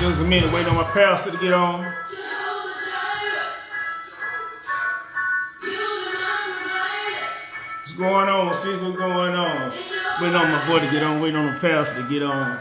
Just a minute, waiting on my pastor to get on. What's going on? See what's going on. Waiting on my boy to get on. Waiting on the pastor to get on.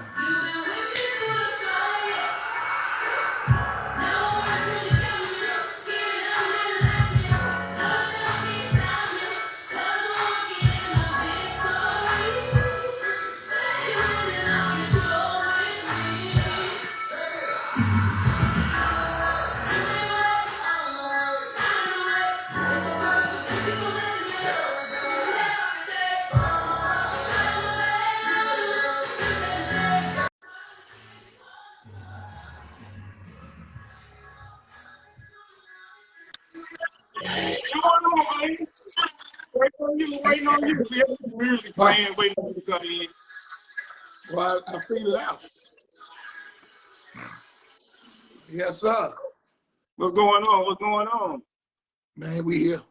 Waiting on you. See music playing, waiting on you to come in. Well, I figured it out. Yes, sir. What's going on? What's going on? Man, we here.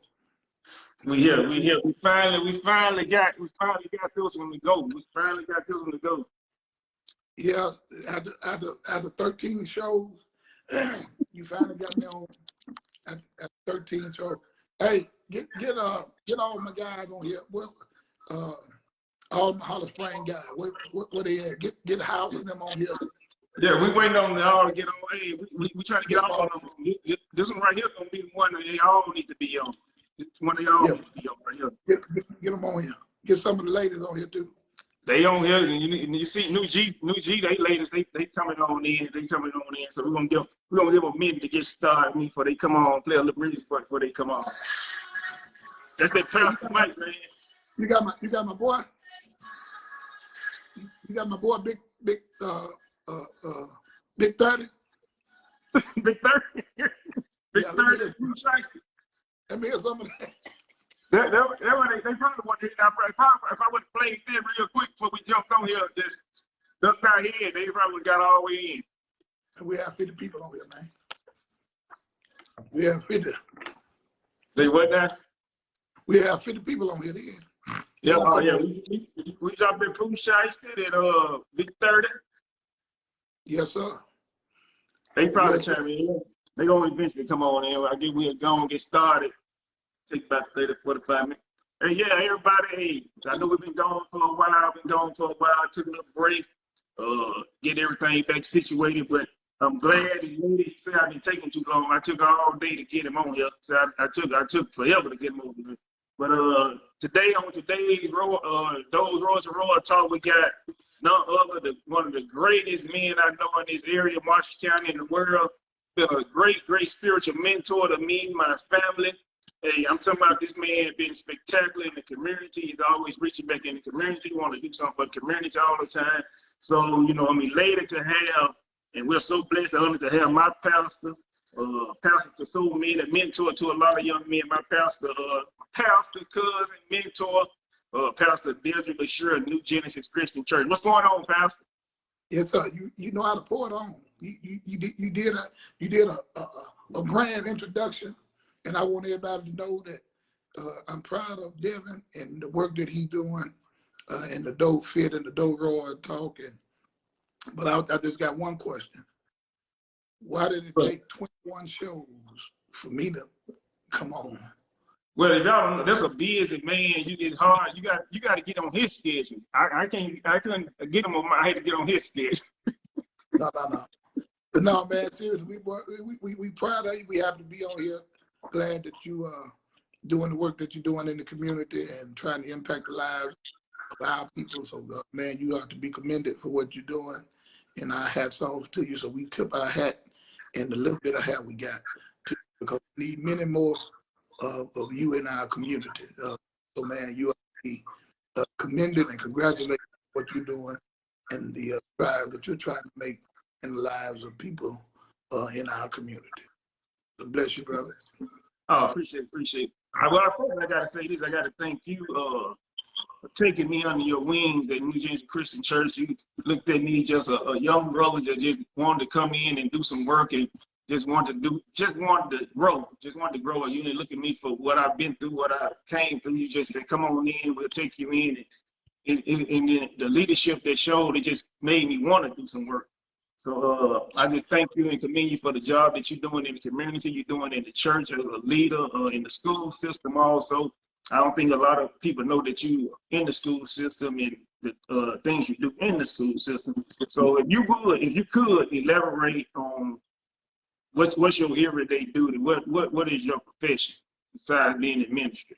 We here. We finally got this one to go. We finally got this one to go. Yeah, after 13 shows, you finally got me on at 13 shows. Hey, get all my guys on here. Well, all my Hollow Spring guys. What they at? Get House and them on here. Yeah, we waiting on them all to get on. Hey, we trying to get all of them. This one right here gonna be the one that they all need to be on. One of y'all need to be on right here. Get them on here. Get some of the ladies on here too. They on here, and you see New G, they ladies, they coming on in. So we're gonna give them a minute to get started before they come on, play a little music before they come on. That's that pastor Mike, man. You got my boy. You got my boy, big 30. Big 30. Big 30. Let me hear some of that. They probably want to hear that. If I would have played that real quick before we jumped on here, just ducked out here, they probably got all the way in. And we have 50 people on here, man. We have 50. They what now? We have 50 people on here then. Yeah, oh yeah. We dropped in Pooh Shiesty at Big 30. Yes, sir. They probably chime in. They gonna eventually come on in. I guess we'll go and get started. Take about 30, 45 minutes. Hey, yeah, everybody, hey, I know we've been gone for a while. Took a little break, get everything back situated, but I'm glad he said I've been taking too long. I took all day to get him on here. So I took forever to get him on here. But today, on today's those Royals and Royal Talk, we got none other than one of the greatest men I know in this area, Marshall County, in the world. Been a great spiritual mentor to me, my family. Hey, I'm talking about this man being spectacular in the community. He's always reaching back in the community. He want to do something for the community all the time. So, I'm elated to have, and we're so blessed and honored to have my pastor, pastor to so many, a mentor to a lot of young men, my pastor, cousin, mentor, Pastor Deldrick, Leasure, New Genesis Christian Church. What's going on, Pastor? Yes, sir. You know how to pour it on. You did a grand introduction. And I want everybody to know that I'm proud of Devin and the work that he's doing in the Doe Fit and the Doe Royal Talk. But I just got one question. Why did it take 21 shows for me to come on? Well, if y'all don't know, that's a busy man. You get hard. You got to get on his schedule. I couldn't get him on I had to get on his schedule. No. But no, man, seriously, we proud of you. We have to be on here. Glad that you are doing the work that you're doing in the community and trying to impact the lives of our people. So, man, you have to be commended for what you're doing. And our hats off to you. So we tip our hat and the little bit of hat we got because we need many more of you in our community. So, man, you have to be commended and congratulated for what you're doing and the drive that you're trying to make in the lives of people in our community. So bless you, brother. Oh, appreciate it. Well, I got to say this. I got to thank you for taking me under your wings at New Genesis Christian Church. You looked at me just a young brother that just wanted to come in and do some work and just wanted to grow. You didn't look at me for what I've been through, what I came through. You just said, come on in, we'll take you in. And the leadership that showed, it just made me want to do some work. So I just thank you and commend you for the job that you're doing in the community, you're doing in the church as a leader, in the school system also. I don't think a lot of people know that you in the school system and the things you do in the school system. So if you could elaborate on what's your everyday duty, what is your profession besides being in ministry?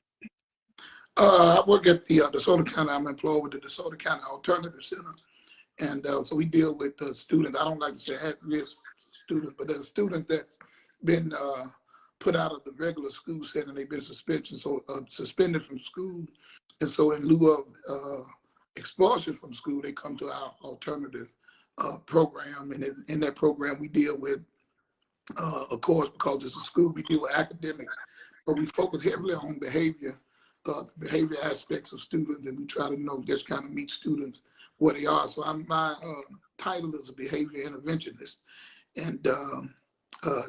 I work at the DeSoto County. I'm employed with the DeSoto County Alternative Center. And so we deal with students. I don't like to say at-risk students, but there's students that's been put out of the regular school setting. They've been suspended from school. And so in lieu of expulsion from school, they come to our alternative program. And in that program, we deal with, of course, because it's a school, we deal with academics, but we focus heavily on behavior aspects of students, and we try to just kind of meet students where they are. So my title is a behavior interventionist. And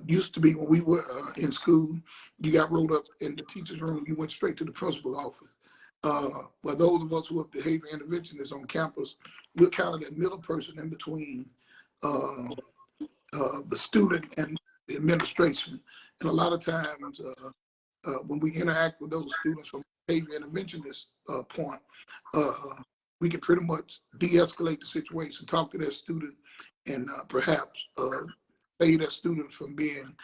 used to be when we were in school, you got rolled up in the teacher's room, you went straight to the principal's office. But those of us who are behavior interventionists on campus, we're kind of that middle person in between the student and the administration. And a lot of times when we interact with those students from behavior interventionist point, we can pretty much de-escalate the situation, talk to that student, and perhaps save that student from being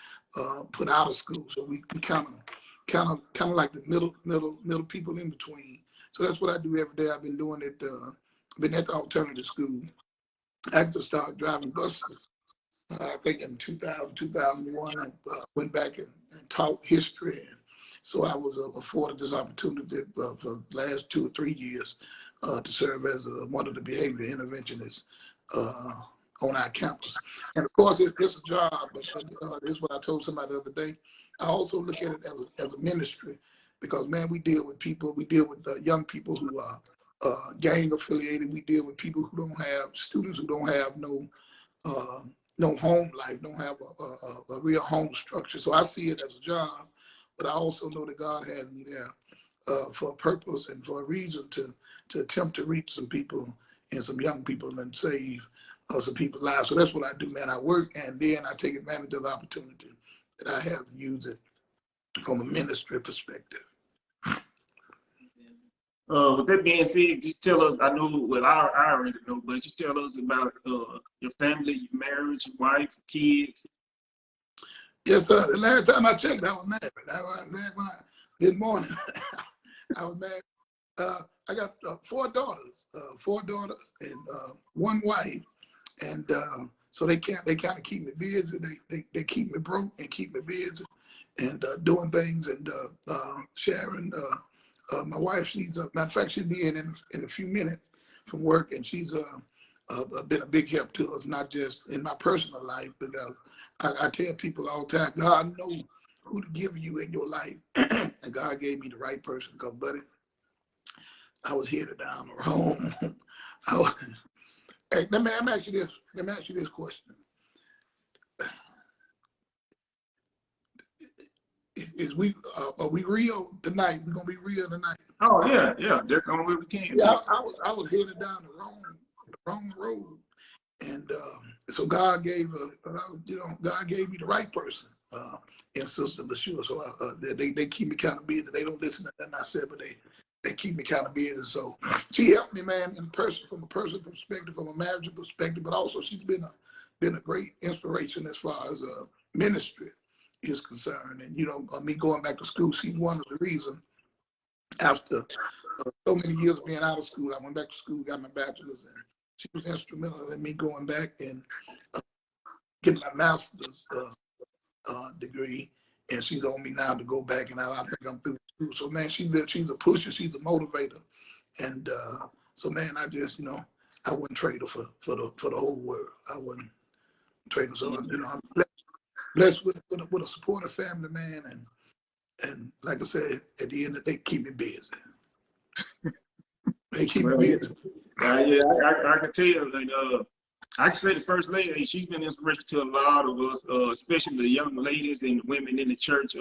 put out of school. So we kind of like the middle people in between. So that's what I do every day. I've been doing it. Been at the alternative school. I actually started driving buses. I think in 2000, 2001, I went back and taught history. And so I was afforded this opportunity for the last 2 or 3 years to serve as one of the behavior interventionists on our campus. And of course, it's a job, but this is what I told somebody the other day. I also look at it as a ministry, because, man, we deal with people, we deal with young people who are gang affiliated. We deal with people who don't have, students who don't have no home life, don't have a real home structure. So I see it as a job, but I also know that God had me there for a purpose and for a reason to attempt to reach some people and some young people and save some people's lives. So that's what I do, man. I work, and then I take advantage of the opportunity that I have to use it from a ministry perspective. With that being said, just tell us, I know, well, I already know, but just tell us about your family, your marriage, your wife, kids. Yes, sir. The last time I checked, I was married. This morning, I was married. I got 4 daughters, and 1 wife. And so they kind of keep me busy. They keep me broke and keep me busy and doing things. And Sharon, my wife, she's matter of fact, she'll be in a few minutes from work, and she's been a big help to us, not just in my personal life, but I tell people all the time, God knows who to give you in your life, and God gave me the right person. Because, buddy, I was headed down the wrong. Hey, let me ask you this question. Are we real tonight? We're gonna be real tonight. Oh yeah, that's the only way we can. Yeah, I was headed down the wrong road, and so God gave God gave me the right person, and Sister Leasure. So they keep me kind of busy. They don't listen to nothing I said, but they keep me kind of busy. So she helped me, man, from a personal perspective, from a marriage perspective, but also she's been a great inspiration as far as ministry is concerned. And me going back to school, she's one of the reasons. After so many years of being out of school, I went back to school, got my bachelor's, and she was instrumental in me going back and getting my master's degree. And she's on me now to go back, and I think I'm through school. So, man, she's a pusher, she's a motivator, and so, man, I just I wouldn't trade her for the whole world. I wouldn't trade her. So, I'm blessed with a supportive family, man, and like I said, at the end of the day, keep me busy. They keep me busy. Yeah, I can tell you, I can say the First Lady, she's been inspiration to a lot of us, especially the young ladies and women in the church.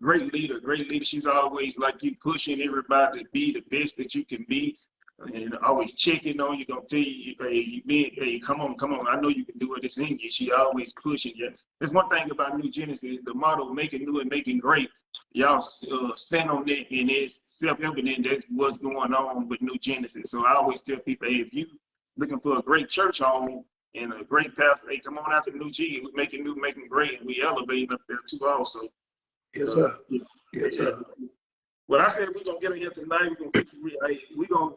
Great leader. She's always like you, pushing everybody to be the best that you can be. and always checking on you, gonna tell you, hey, come on, I know you can do it, it's in you. She always pushing you. There's one thing about New Genesis, the motto, making new and making great. Y'all stand on that, and it's self-evident that's what's going on with New Genesis. So I always tell people, hey, if you looking for a great church home and a great pastor, hey, come on out to New G. We're making new, making great, and we elevating up there too also. Yes, sir. Yes, sir. Well, I said we're gonna get in here tonight. We're gonna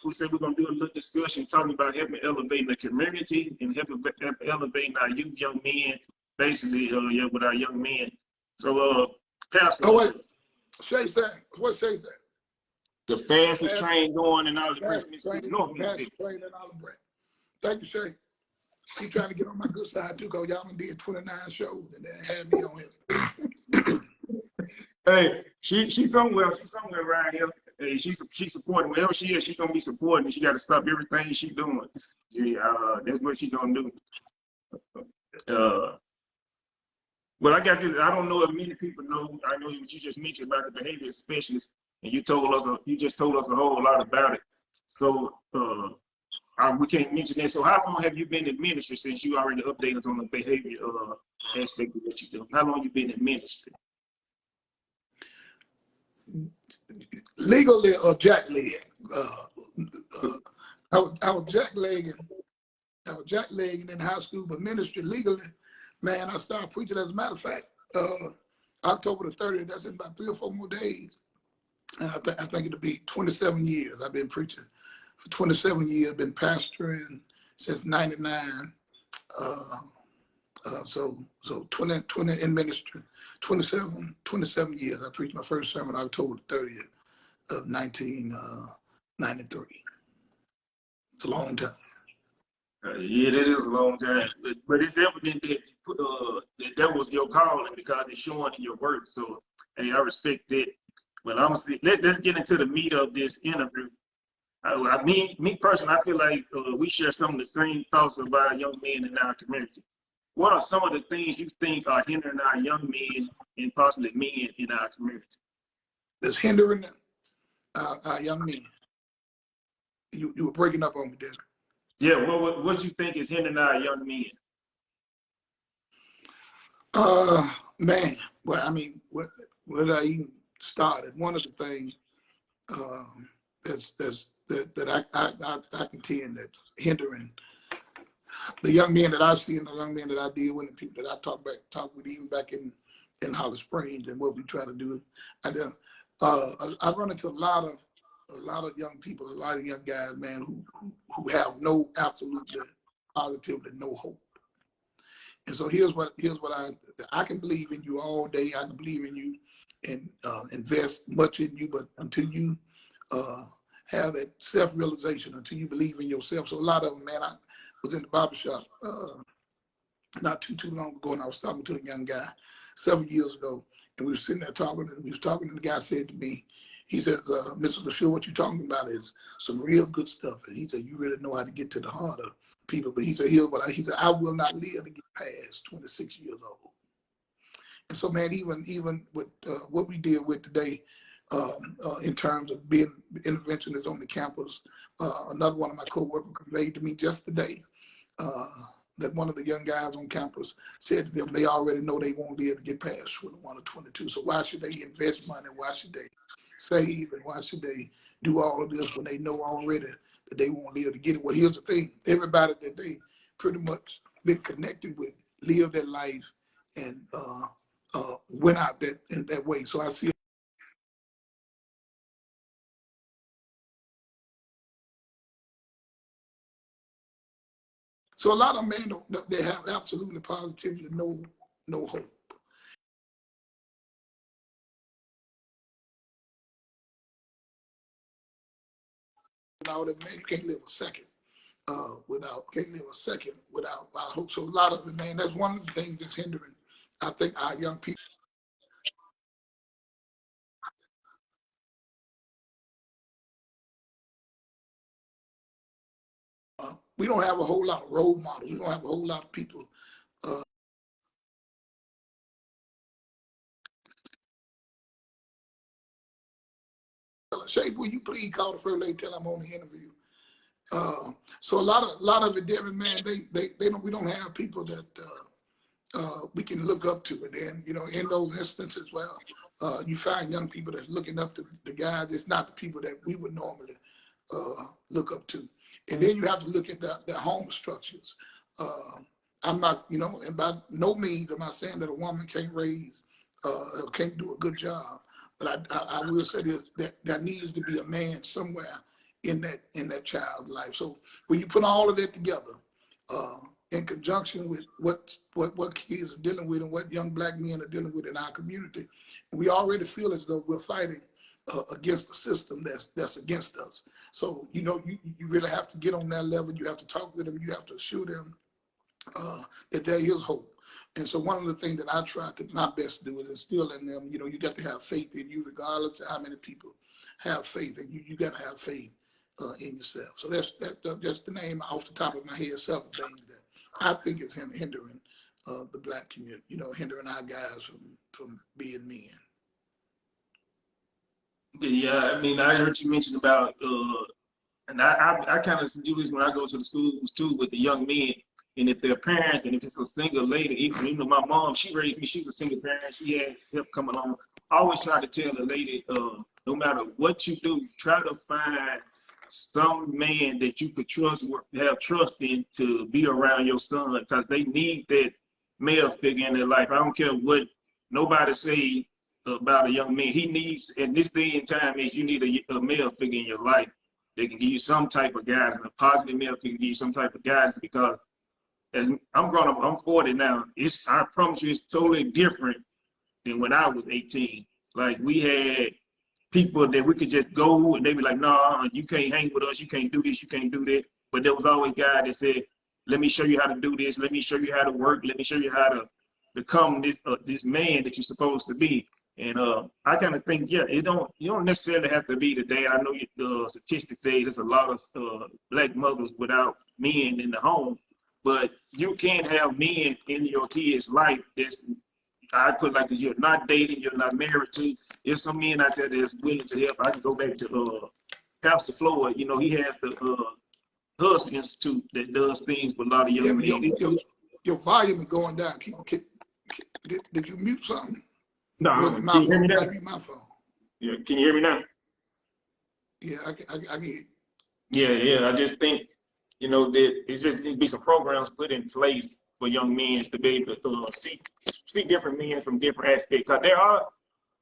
we said we're gonna do a little discussion talking about helping elevating the community and helping elevating our youth, young men, basically, with our young men. So, Pastor. Oh wait, Shay said, what Shay said? The fastest train going in all the Mississippi, North Mississippi. Train in all the brand. Thank you, Shay. You trying to get on my good side too, cause y'all done did 29 shows and then had me on here. Hey, she's somewhere around here. Hey, she's supporting wherever she is. She's gonna be supporting. She got to stop everything she's doing. That's what she's gonna do. Well, I got this. I don't know if many people know. I know what you just mentioned about the behavior specialist, and you just told us a whole lot about it. So we can't mention that. So how long have you been in ministry since you already updated us on the behavior aspect of what you do? How long you been in ministry? Legally jackleg. I was jacklegging in high school, but ministry legally, man, I started preaching. As a matter of fact, October the 30th, that's in about 3 or 4 more days. And I think it'll be 27 years. I've been preaching for 27 years, been pastoring since 99. So 20 in ministry, 27 years. I preached my first sermon October 30th of 1993. It's a long time. Yeah, that is a long time. But it's evident that was your calling because it's showing in your work. So, hey, I respect that. Well, I'm gonna see. Let's get into the meat of this interview. Me personally, I feel like we share some of the same thoughts about young men in our community. What are some of the things you think are hindering our young men and possibly men in our community? It's hindering our young men. You were breaking up on me, Desmond. Yeah, what you think is hindering our young men? Man, well, I mean, what I even started, one of the things that I contend that's hindering the young men that I see and the young men that I deal with, and people that I talk with even back in Holly Springs and what we try to do. I run into a lot of young people, a lot of young guys, man, who have absolutely positively no hope. And so here's what I can believe in you all day. I can believe in you and invest much in you, but until you have that self-realization, until you believe in yourself. So a lot of them, man, I was in the barbershop not too long ago, and I was talking to a young guy 7 years ago, and we were sitting there talking, and the guy said to me, he said, Mr. LeSure, what you're talking about is some real good stuff. And he said, you really know how to get to the heart of people. But he said, I will not live to get past 26 years old. And so, man, even with what we deal with today, in terms of being interventionists on the campus, another one of my coworkers conveyed to me just today that one of the young guys on campus said to them, they already know they won't be able to get past 21 or 22. So why should they invest money? Why should they save? And why should they do all of this when they know already that they won't be able to get it? Well, here's the thing. Everybody that they pretty much been connected with lived their life and went out in that way. So I see so a lot of men, they have absolutely positively no hope. Now that man, you can't live a second without hope. So a lot of it, man, that's one of the things that's hindering, I think, our young people. We don't have a whole lot of role models. We don't have a whole lot of people Shay, will you please call the first lady, tell I'm on the interview. So a lot of it, Devin, man, we don't have people that we can look up to. And then, you know, in those instances, well, you find young people that's looking up to the guys. It's not the people that we would normally look up to. And then you have to look at the home structures. I'm not, you know, and by no means am I saying that a woman can't raise, can't do a good job. But I will say this, that there needs to be a man somewhere in that child's life. So when you put all of that together, in conjunction with what kids are dealing with and what young black men are dealing with in our community, we already feel as though we're fighting against a system that's against us. So, you know, you really have to get on that level. You have to talk with them. You have to assure them that there is hope. And so one of the things that I try to my best to do is instill in them, you know, you got to have faith in you regardless of how many people have faith in you. You got to have faith in yourself. So that's the name off the top of my head, several things that I think is hindering the black community, you know, hindering our guys from being men. Yeah, I mean, I heard you mention about, and I kind of do this when I go to the schools too with the young men. And if their parents, and if it's a single lady, even, you know, my mom, she raised me, she was a single parent, she had help coming along. I always try to tell the lady, no matter what you do, try to find some man that you could trust, have trust in to be around your son, because they need that male figure in their life. I don't care what nobody say about a young man. He needs, in this day and time, you need a male figure in your life that can give you some type of guidance, a positive male figure can give you some type of guidance, because as I'm grown up, I'm 40 now. I promise you, it's totally different than when I was 18. Like, we had people that we could just go and they be like, "Nah, you can't hang with us. You can't do this. You can't do that." But there was always guys that said, "Let me show you how to do this. Let me show you how to work. Let me show you how to become this man that you're supposed to be." And I kind of think, yeah, you don't necessarily have to be the dad. I know the statistics say there's a lot of black mothers without men in the home. But you can't have men in your kid's life that's, I put like this, you're not dating, you're not married to. There's some men out there that's willing to help. I can go back to Pastor Floyd. You know, he has the Husband Institute that does things with a lot of young men. Your volume is going down. Did you mute something? No, my phone. Might be my phone. Yeah, can you hear me now? Yeah, I can hear you. Yeah. I just think, you know, that it just needs to be some programs put in place for young men to be able to see different men from different aspects. Because there are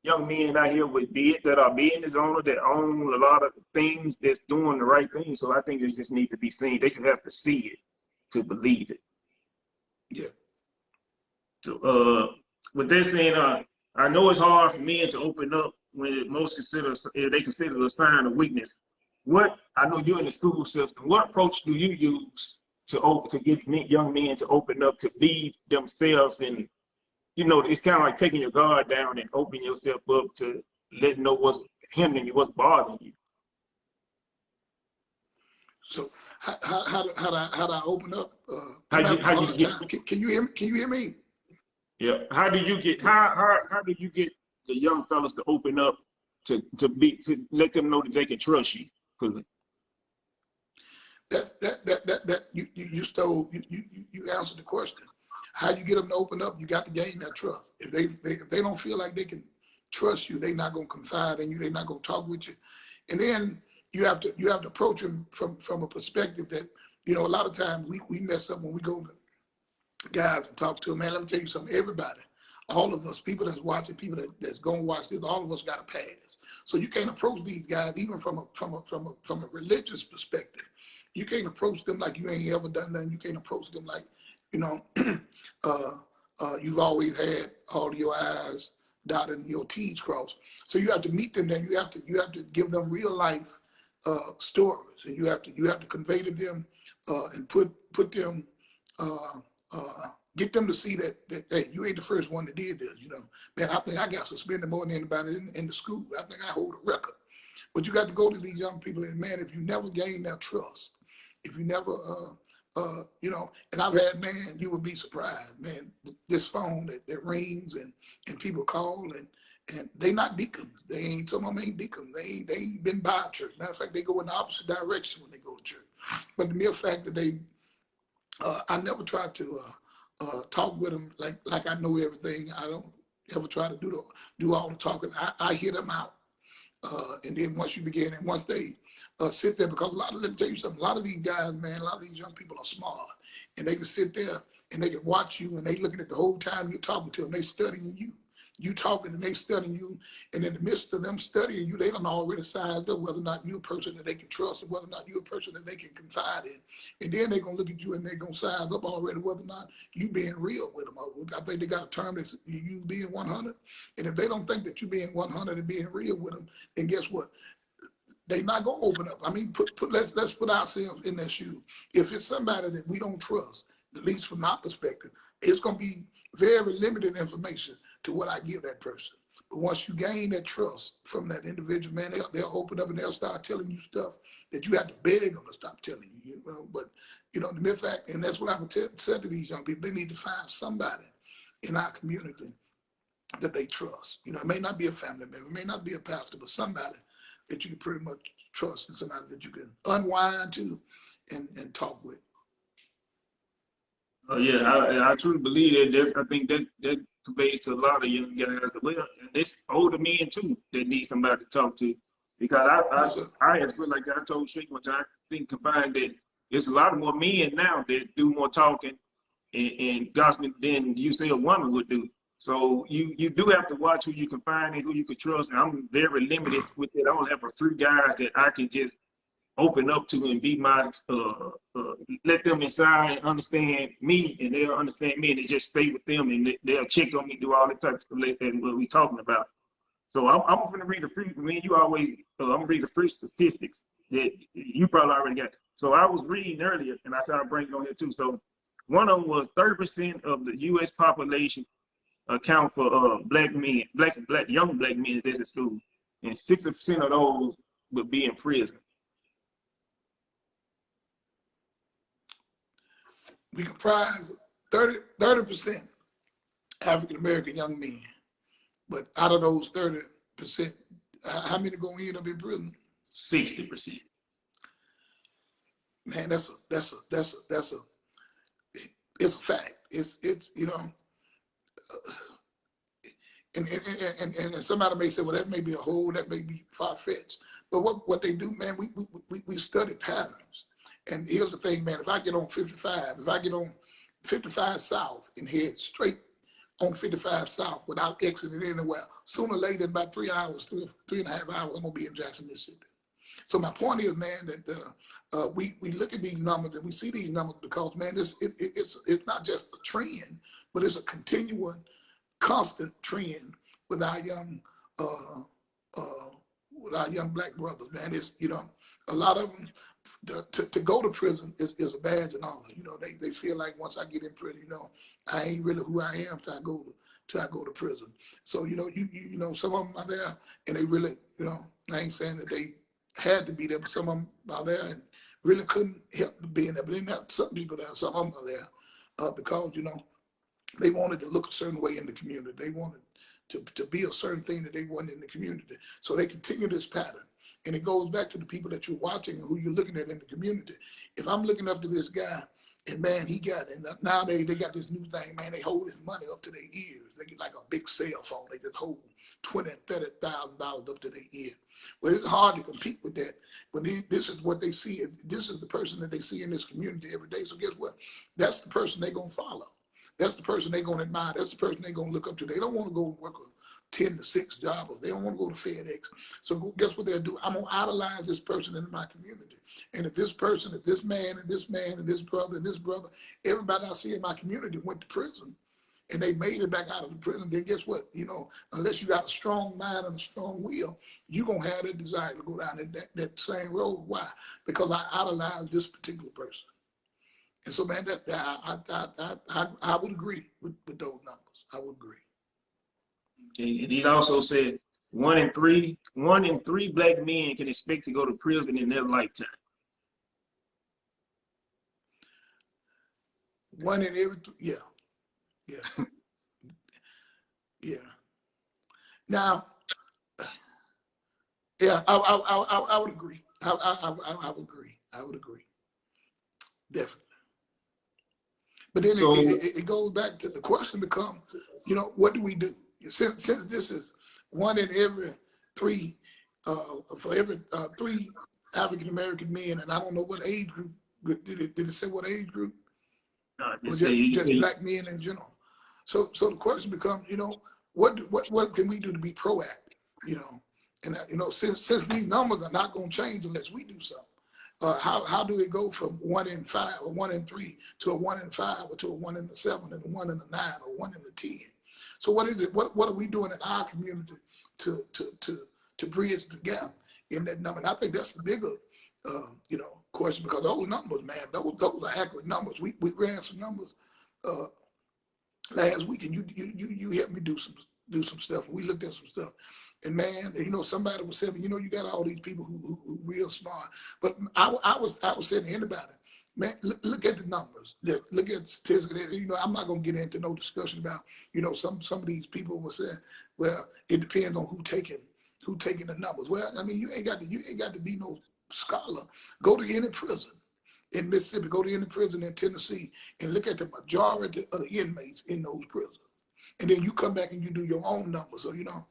young men out here that are business owners that own a lot of things that's doing the right thing. So I think it just needs to be seen. They just have to see it to believe it. Yeah. So with that saying, I know it's hard for men to open up when they consider a sign of weakness. I know you're in the school system. What approach do you use to get young men to open up, to be themselves? And, you know, it's kind of like taking your guard down and opening yourself up to let know what's hindering you, what's bothering you. So how do I open up? Can you hear me? Can you hear me? Yeah. How do you get the young fellas to open up to let them know that they can trust you? That's you stole. You answered the question. How you get them to open up? You got to gain that trust. If they don't feel like they can trust you, they're not gonna confide in you. They're not gonna talk with you. And then you have to approach them from a perspective that, you know, a lot of times we mess up when we go to guys and talk to them. Man, let me tell you something. Everybody, all of us, people that's watching, people that's gonna watch this, all of us got a past. So you can't approach these guys even from a religious perspective. You can't approach them like you ain't ever done nothing. You can't approach them like, you know, you've always had all of your I's dotted and your T's crossed. So you have to meet them. Then you have to give them real life stories, and you have to convey to them and put them get them to see that hey, you ain't the first one that did this. You know, man, I think I got suspended more than anybody in the school. I think I hold a record. But you got to go to these young people, and man, if you never gain their trust, if you never, you know, and I've had, man, you would be surprised, man, this phone that rings and people call And they not deacons. Some of them ain't deacons. They ain't been by a church. Matter of fact, they go in the opposite direction when they go to church. But the mere fact that I never try to talk with them like I know everything. I don't ever try to do all the talking. I hear them out. And then once you begin, and once they sit there, because let me tell you something, a lot of these guys, man, a lot of these young people are smart, and they can sit there and they can watch you, and they looking at the whole time you're talking to them, they studying you. You talking and they studying you, and in the midst of them studying you, they done already sized up whether or not you're a person that they can trust, or whether or not you're a person that they can confide in. And then they're gonna look at you and they're gonna size up already whether or not you being real with them. I think they got a term that's you being 100. And if they don't think that you being 100 and being real with them, then guess what? They not gonna open up. I mean, let's put ourselves in their shoes. If it's somebody that we don't trust, at least from my perspective, it's gonna be very limited information to what I give that person. But once you gain that trust from that individual, man, they'll open up and they'll start telling you stuff that you have to beg them to stop telling you. You know, but you know, the mere fact, and that's what I would say to these young people: they need to find somebody in our community that they trust. You know, it may not be a family member, it may not be a pastor, but somebody that you can pretty much trust, and somebody that you can unwind to and talk with. Oh yeah, I truly believe that. I think that conveys to a lot of young guys as well, and it's older men too that need somebody to talk to. Because Yes, I feel like I told Shake one time, I think combined that there's a lot more men now that do more talking and gossiping than you say a woman would do. So you do have to watch who you can find and who you can trust. And I'm very limited with it. I only have a few guys that I can just open up to and be my let them inside and understand me, and they'll understand me, and they just stay with them, and they'll check on me, do all the types of stuff like that what we talking about. So I'm gonna read the free. I mean, you always. I'm gonna read the free statistics that you probably already got. So I was reading earlier, and I said I'll bring it on here too. So one of them was 30% of the U.S. population account for black men, young black men that's in school, and 60% of those would be in prison. we comprise 30% African American young men, but out of those 30%, how many gonna end up in prison? 60%. Man, that's a it's a fact. It's you know, and somebody may say, well, that may be a hole, that may be far fetched. But what they do, man, we study patterns. And here's the thing, man, if I get on 55, if I get on 55 South and head straight on 55 South without exiting anywhere, sooner or later, in about 3 hours, 3.5 hours, I'm gonna be in Jackson, Mississippi. So my point is, man, that we look at these numbers and we see these numbers because, man, it's not just a trend, but it's a continuing, constant trend with our young black brothers, man. It's, you know, a lot of them to go to prison is a badge of honor. You know, they feel like once I get in prison, you know, I ain't really who I am till I go to prison. So, you know, you know, some of them are there and they really, you know, I ain't saying that they had to be there, but some of them are there and really couldn't help being there. But then some people there, some of them are there because, you know, they wanted to look a certain way in the community. They wanted to be a certain thing that they wanted in the community. So they continue this pattern. And it goes back to the people that you're watching and who you're looking at in the community. If I'm looking up to this guy, and man, he got it. Nowadays they got this new thing, man. They hold his money up to their ears. They get like a big cell phone. They just hold $20,000 and $30,000 up to their ear. Well, it's hard to compete with that. But this is what they see. This is the person that they see in this community every day. So guess what? That's the person they're gonna follow. That's the person they're gonna admire. That's the person they're gonna look up to. They don't want to go and work a 10 to 6 job, or they don't want to go to FedEx. So guess what they'll do? I'm gonna idolize this person in my community. And if this person, if this man, and this man, and this brother, everybody I see in my community went to prison and they made it back out of the prison, then guess what? You know, unless you got a strong mind and a strong will, you're gonna have that desire to go down that same road. Why? Because I idolize this particular person. And so, man, I would agree with those numbers. I would agree. Okay. And he also said 1 in 3 black men can expect to go to prison in their lifetime. 1 in every, yeah, yeah. Now, yeah, I would agree. I would agree. I would agree. Definitely. But then So it goes back to the question become, you know, what do we do? Since this is one in every three, for every three African American men, and I don't know what age group, did it say what age group? Or just black men in general. So the question becomes, you know, what can we do to be proactive? You know, and you know, since these numbers are not going to change unless we do something. How do it go from 1 in 5 or 1 in 3 to a 1 in 5 or to a 1 in 7 and a 1 in 9 or 1 in 10? So what is it? What are we doing in our community to bridge the gap in that number? And I think that's the bigger you know, question, because those numbers, man, those are accurate numbers. We ran some numbers last week, and you helped me do some stuff. We looked at some stuff. And man, you know, somebody was saying, you know, you got all these people who real smart. But I was saying to anybody, man, look at the numbers. Look at statistics. You know, I'm not gonna get into no discussion about, you know, some of these people were saying, well, it depends on who taking the numbers. Well, I mean, you ain't got to be no scholar. Go to any prison in Mississippi, go to any prison in Tennessee, and look at the majority of the inmates in those prisons. And then you come back and you do your own numbers. So, you know,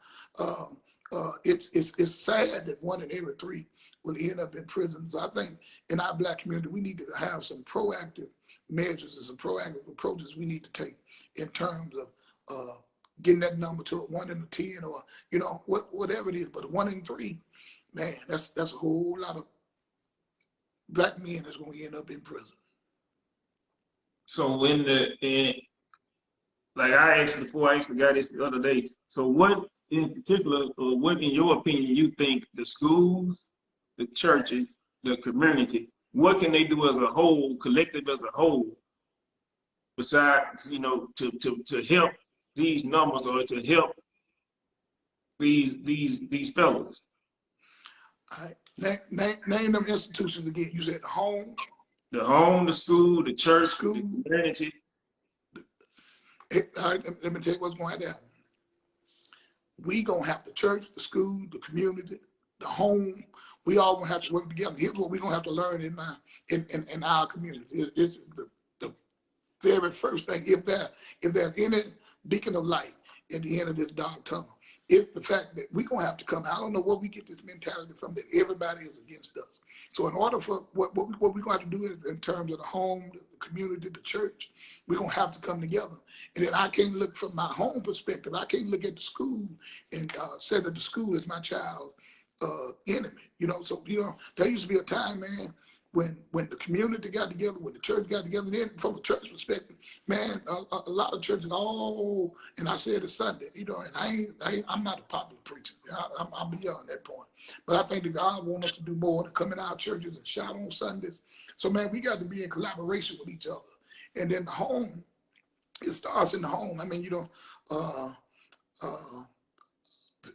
it's sad that 1 in every 3 will end up in prison. So I think in our black community, we need to have some proactive measures and some proactive approaches we need to take in terms of getting that number to a 1 in 10, or, you know, whatever it is. But 1 in 3, man, that's a whole lot of black men that's going to end up in prison. so like I asked before, I actually got this the other day. So what in particular, or what in your opinion, you think the schools, the churches, the community, what can they do as a whole, collective as a whole, besides, you know, to help these numbers, or to help these fellows? All right. Name them institutions again. You said the home, the school, the church, school, the community. All right, let me tell you what's going to happen. We gonna have the church, the school, the community, the home. We all gonna have to work together. Here's what we're gonna have to learn in our community. It's the very first thing. If there's any beacon of light at the end of this dark tunnel, it's the fact that we're gonna have to come. I don't know where we get this mentality from, that everybody is against us. So in order for what we're going to do in terms of the home, the community, the church, we're going to have to come together. And then I can't look from my home perspective. I can't look at the school and say that the school is my child's enemy. You know, so, you know, there used to be a time, man, when the community got together, when the church got together. Then from a church perspective, man, a lot of churches, and I said it's Sunday, you know, and I'm not a popular preacher. I'm beyond that point. But I think that God wants us to do more, to come in our churches and shout on Sundays. So, man, we got to be in collaboration with each other. And then the home, it starts in the home. I mean, you know,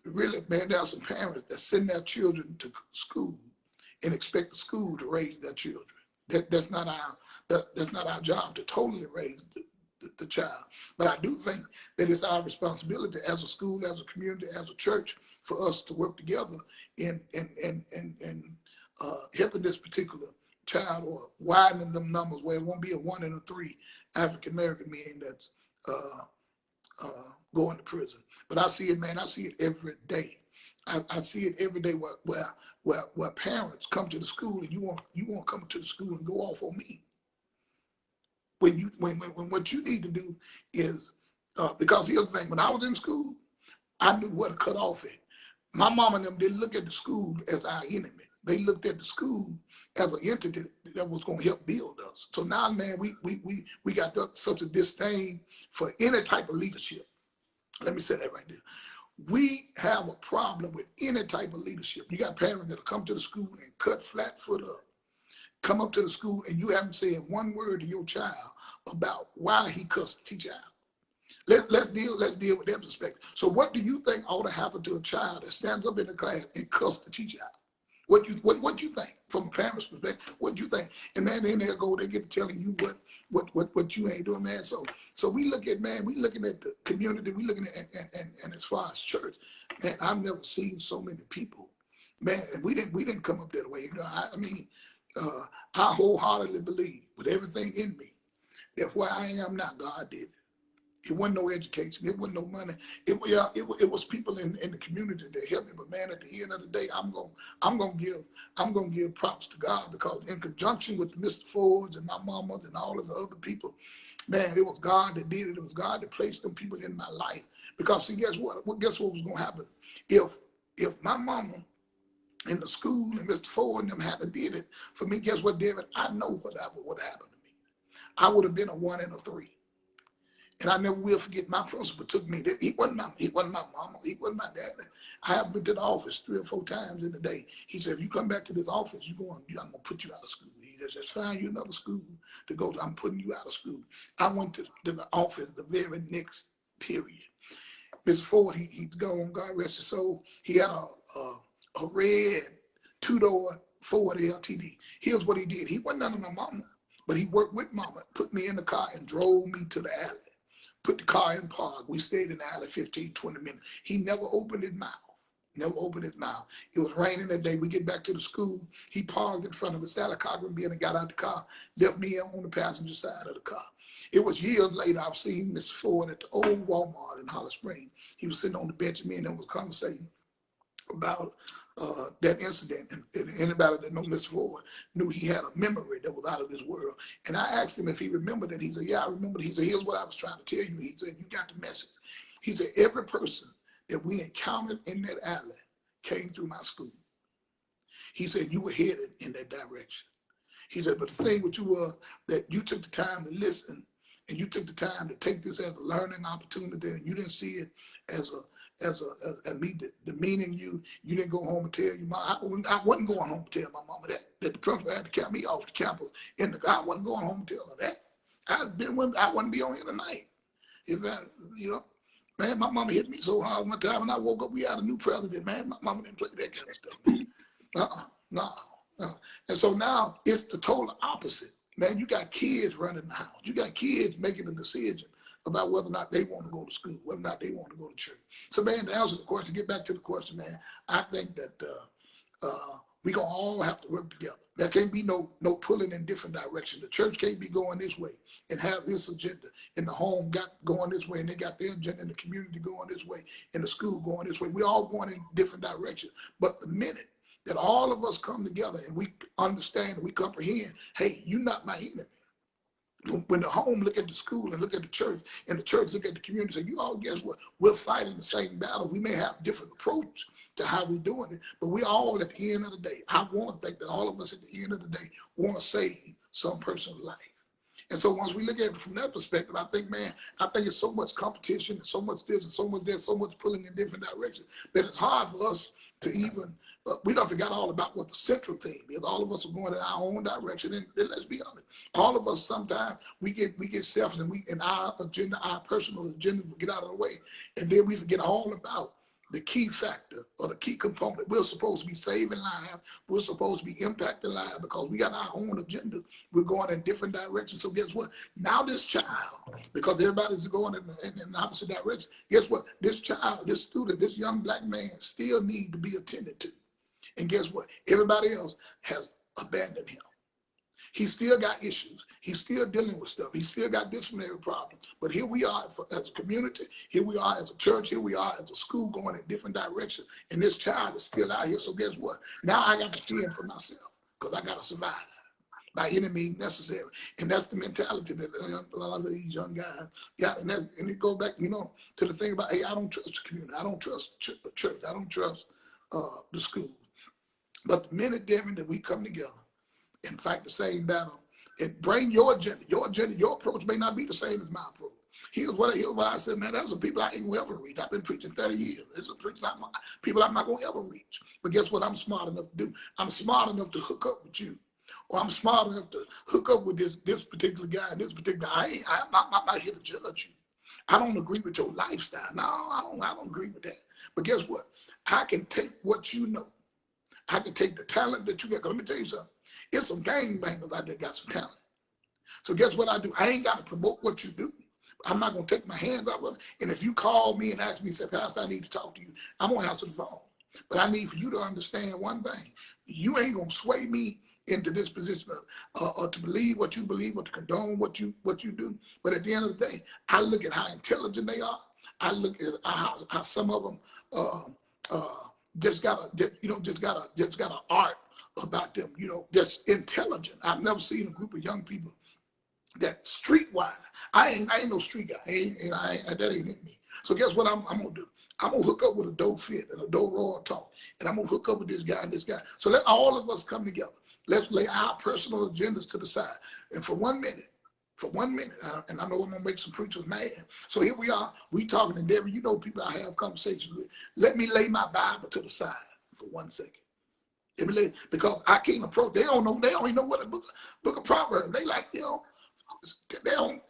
really, man, there are some parents that send their children to school and expect the school to raise their children. That's not our job to totally raise the child. But I do think that it's our responsibility as a school, as a community, as a church, for us to work together in helping this particular child, or widening them numbers where it won't be a 1 in 3 African American men that's going to prison. But I see it, man. I see it every day. I see it every day where parents come to the school, and you won't come to the school and go off on me. When what you need to do is, because here's the thing, when I was in school, I knew where to cut off at. My mom and them didn't look at the school as our enemy. They looked at the school as an entity that was going to help build us. So now, man, we got such a disdain for any type of leadership. Let me say that right there. We have a problem with any type of leadership. You got parents that'll come to the school and cut flat foot up, come up to the school, and you haven't said one word to your child about why he cussed the teacher out. Let's deal with that perspective. So what do you think ought to happen to a child that stands up in the class and cuss the teacher out? What you think from a parent's perspective? What do you think? And man, then they'll go, they get to telling you what you ain't doing, man. So we look at, man, we looking at the community, we looking at and as far as church, man, I've never seen so many people, man. And we didn't come up that way. You know, I mean, I wholeheartedly believe with everything in me that where I am now, God did it. It wasn't no education. It wasn't no money. It was people in the community that helped me. But man, at the end of the day, I'm gonna give props to God, because in conjunction with Mr. Fords and my mama and all of the other people, man, it was God that did it. It was God that placed them people in my life. Because see, guess what? Guess what was gonna happen? If my mama in the school and Mr. Ford and them hadn't did it for me, guess what, David? I know what would happen to me. I would have been a 1 and a 3. And I never will forget, my principal took me there. He wasn't my mama. He wasn't my dad. I have been to the office 3 or 4 times in the day. He said, if you come back to this office, I'm going to put you out of school. He said, just find you another school to go to. I'm putting you out of school. I went to the office the very next period. Mr. Ford, he's gone, God rest his soul. He had a red 2-door Ford LTD. Here's what he did. He wasn't none of my mama, but he worked with mama, put me in the car and drove me to the alley. Put the car in park. We stayed in the alley 15, 20 minutes. He never opened his mouth. Never opened his mouth. It was raining that day. We get back to the school. He parked in front of the Sally Cochran building and got out the car, left me on the passenger side of the car. It was years later, I've seen Mr. Ford at the old Walmart in Holly Springs. He was sitting on the bench and me and him was conversating about that incident, and anybody that knows Mr. Ford knew he had a memory that was out of this world. And I asked him if he remembered it. He said, yeah, I remember. He said, here's what I was trying to tell you. He said, you got the message. He said, every person that we encountered in that alley came through my school. He said, you were headed in that direction. He said, but the thing with you was that you took the time to listen, and you took the time to take this as a learning opportunity, and you didn't see it as demeaning you. You didn't go home and tell your mom. I wasn't going home to tell my mama that the principal had to carry me off the campus. I wasn't going home to tell her that. I wouldn't be on here tonight. If I, you know, man, my mama hit me so hard one time when I woke up, we had a new president, man. My mama didn't play that kind of stuff, man. No. And so now it's the total opposite. Man, you got kids running the house. You got kids making a decision about whether or not they want to go to school, whether or not they want to go to church. So, man, to answer the question, get back to the question, man, I think that we're going to all have to work together. There can't be no pulling in different directions. The church can't be going this way and have this agenda, and the home got going this way, and they got their agenda, and the community going this way, and the school going this way. We're all going in different directions. But the minute that all of us come together and we understand and we comprehend, hey, you're not my enemy. When the home look at the school and look at the church, and the church look at the community, say, you all, guess what? We're fighting the same battle. We may have different approach to how we're doing it, but we all, at the end of the day, I want to think that all of us at the end of the day want to save some person's life. And so once we look at it from that perspective, I think, man, it's so much competition and so much this and so much that, so much pulling in different directions that it's hard for us to even, we don't forget all about what the central theme is. All of us are going in our own direction. And let's be honest, all of us sometimes we get selfish and our agenda, our personal agenda will get out of the way. And then we forget all about the key factor or the key component. We're supposed to be saving lives. We're supposed to be impacting lives because we got our own agenda. We're going in different directions. So guess what? Now this child, because everybody's going in the opposite direction, guess what? This child, this student, this young black man still needs to be attended to. And guess what? Everybody else has abandoned him. He still got issues. He's still dealing with stuff. He still got disciplinary problems. But here we are as a community. Here we are as a church. Here we are as a school going in different directions. And this child is still out here. So guess what? Now I got to fend for myself because I got to survive by any means necessary. And that's the mentality that a lot of these young guys got. And it goes back, to the thing about, hey, I don't trust the community. I don't trust the church. I don't trust the school. But the minute, Devin, that we come together and fight the same battle and bring your agenda, your approach may not be the same as my approach. Here's what I said, man, there's some people I ain't gonna ever reach. I've been preaching 30 years. There's people I'm not gonna ever reach. But guess what I'm smart enough to do? I'm smart enough to hook up with you. Or I'm smart enough to hook up with this particular guy and this particular guy. I'm not here to judge you. I don't agree with your lifestyle. No, I don't agree with that. But guess what? I can take what you know. I can take the talent that you got. 'Cause let me tell you something. It's some gangbangers out there got some talent. So guess what I do? I ain't got to promote what you do. I'm not going to take my hands off of it. And if you call me and ask me, say, Pastor, I need to talk to you, I'm going to answer the phone. But I need for you to understand one thing. You ain't going to sway me into this position or to believe what you believe or to condone what you do. But at the end of the day, I look at how intelligent they are. I look at how some of them just got an art about them, just intelligent. I've never seen a group of young people that streetwise. I ain't no street guy. That ain't in me. So guess what I'm gonna do? I'm gonna hook up with a dope fit and a dope raw talk, and I'm gonna hook up with this guy and this guy. So let all of us come together. Let's lay our personal agendas to the side. And for 1 minute, and I know I'm gonna make some preachers mad. So here we are. We talking to Deborah. You know people I have conversations with. Let me lay my Bible to the side for 1 second. Because I can't approach. They don't know. They don't even know what a book of Proverbs. They like, they don't,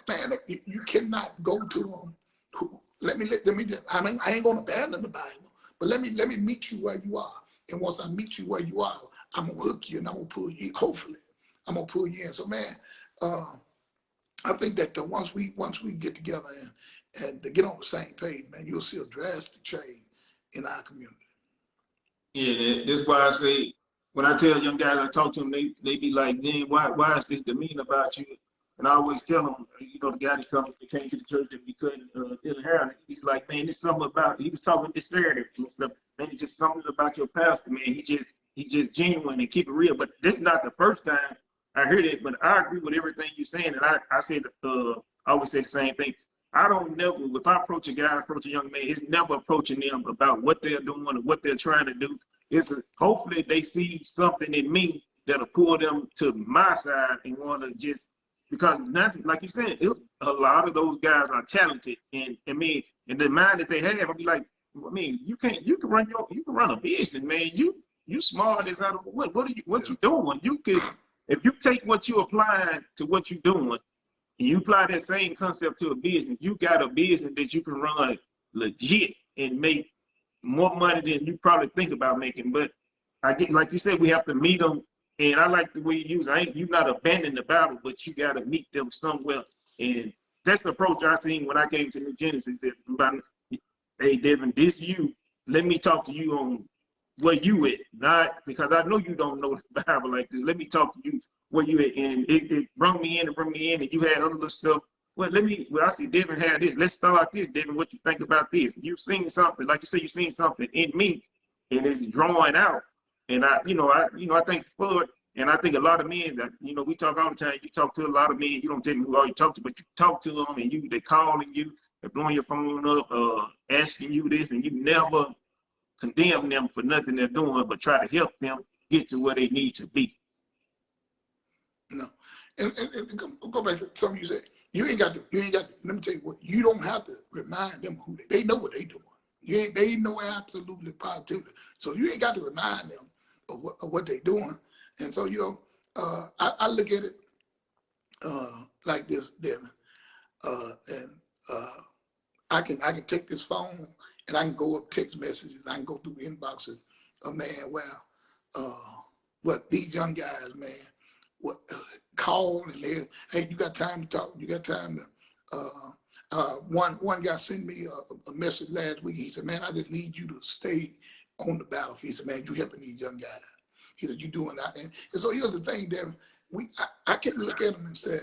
man, you cannot go to them. Let me just, I ain't gonna abandon the Bible, but let me meet you where you are. And once I meet you where you are, I'm gonna hook you and I'm gonna pull you, hopefully, I'm gonna pull you in. So man, I think that once we get together and get on the same page, man, you'll see a drastic change in our community. Yeah, that's why I say, when I tell young guys, I talk to them, they be like, man, why is this demean about you? And I always tell them, the guy that came to the church that we couldn't hair, he's like, man, there's something about, he was talking this Saturday and stuff, man, it's just something about your pastor, man. He just genuine and keep it real. But this is not the first time I heard it, but I agree with everything you're saying. And I said, I always say the same thing. I don't never, if I approach a young man, it's never approaching them about what they're doing or what they're trying to do. Hopefully they see something in me that'll pull them to my side and want to just, because like you said, a lot of those guys are talented, and the mind that they have, I'll be like, you can run a business, man. You smart as out of what you doing? If you take what you applying to what you're doing, and you apply that same concept to a business, you got a business that you can run legit and make more money than you probably think about making. But I get, like you said, we have to meet them. And I like the way you use it. You're not abandoning the battle, but you got to meet them somewhere. And that's the approach I seen when I came to New Genesis. Hey, Devin, let me talk to you on where you at. Not because I know you don't know the Bible like this. Let me talk to you where you at. And it brought me in, and you had other little stuff. Well, I see Devin had this. Let's start like this, Devin. What you think about this? You've seen something, like you say, you've seen something in me, and it's drawing out. And I think for it, and I think a lot of men that, we talk all the time. You talk to a lot of men. You don't tell me who all you talk to, but you talk to them, and they calling you, they're blowing your phone up, asking you this, and you never condemn them for nothing they're doing, but try to help them get to where they need to be. No, and go back to something you said. You ain't got to. Let me tell you what. You don't have to remind them who they know what they doing. They know absolutely positively. So you ain't got to remind them of what they doing. And so I look at it like this, Devin, and I can take this phone and I can go up text messages. I can go through inboxes of what these young guys, man, call and hey, you got time to talk? You got time to? One guy sent me a message last week. He said, man, I just need you to stay on the battlefield. He said, man, you helping these young guys. He said, you doing that. And so here's the thing, Devin. I can't look at him and say,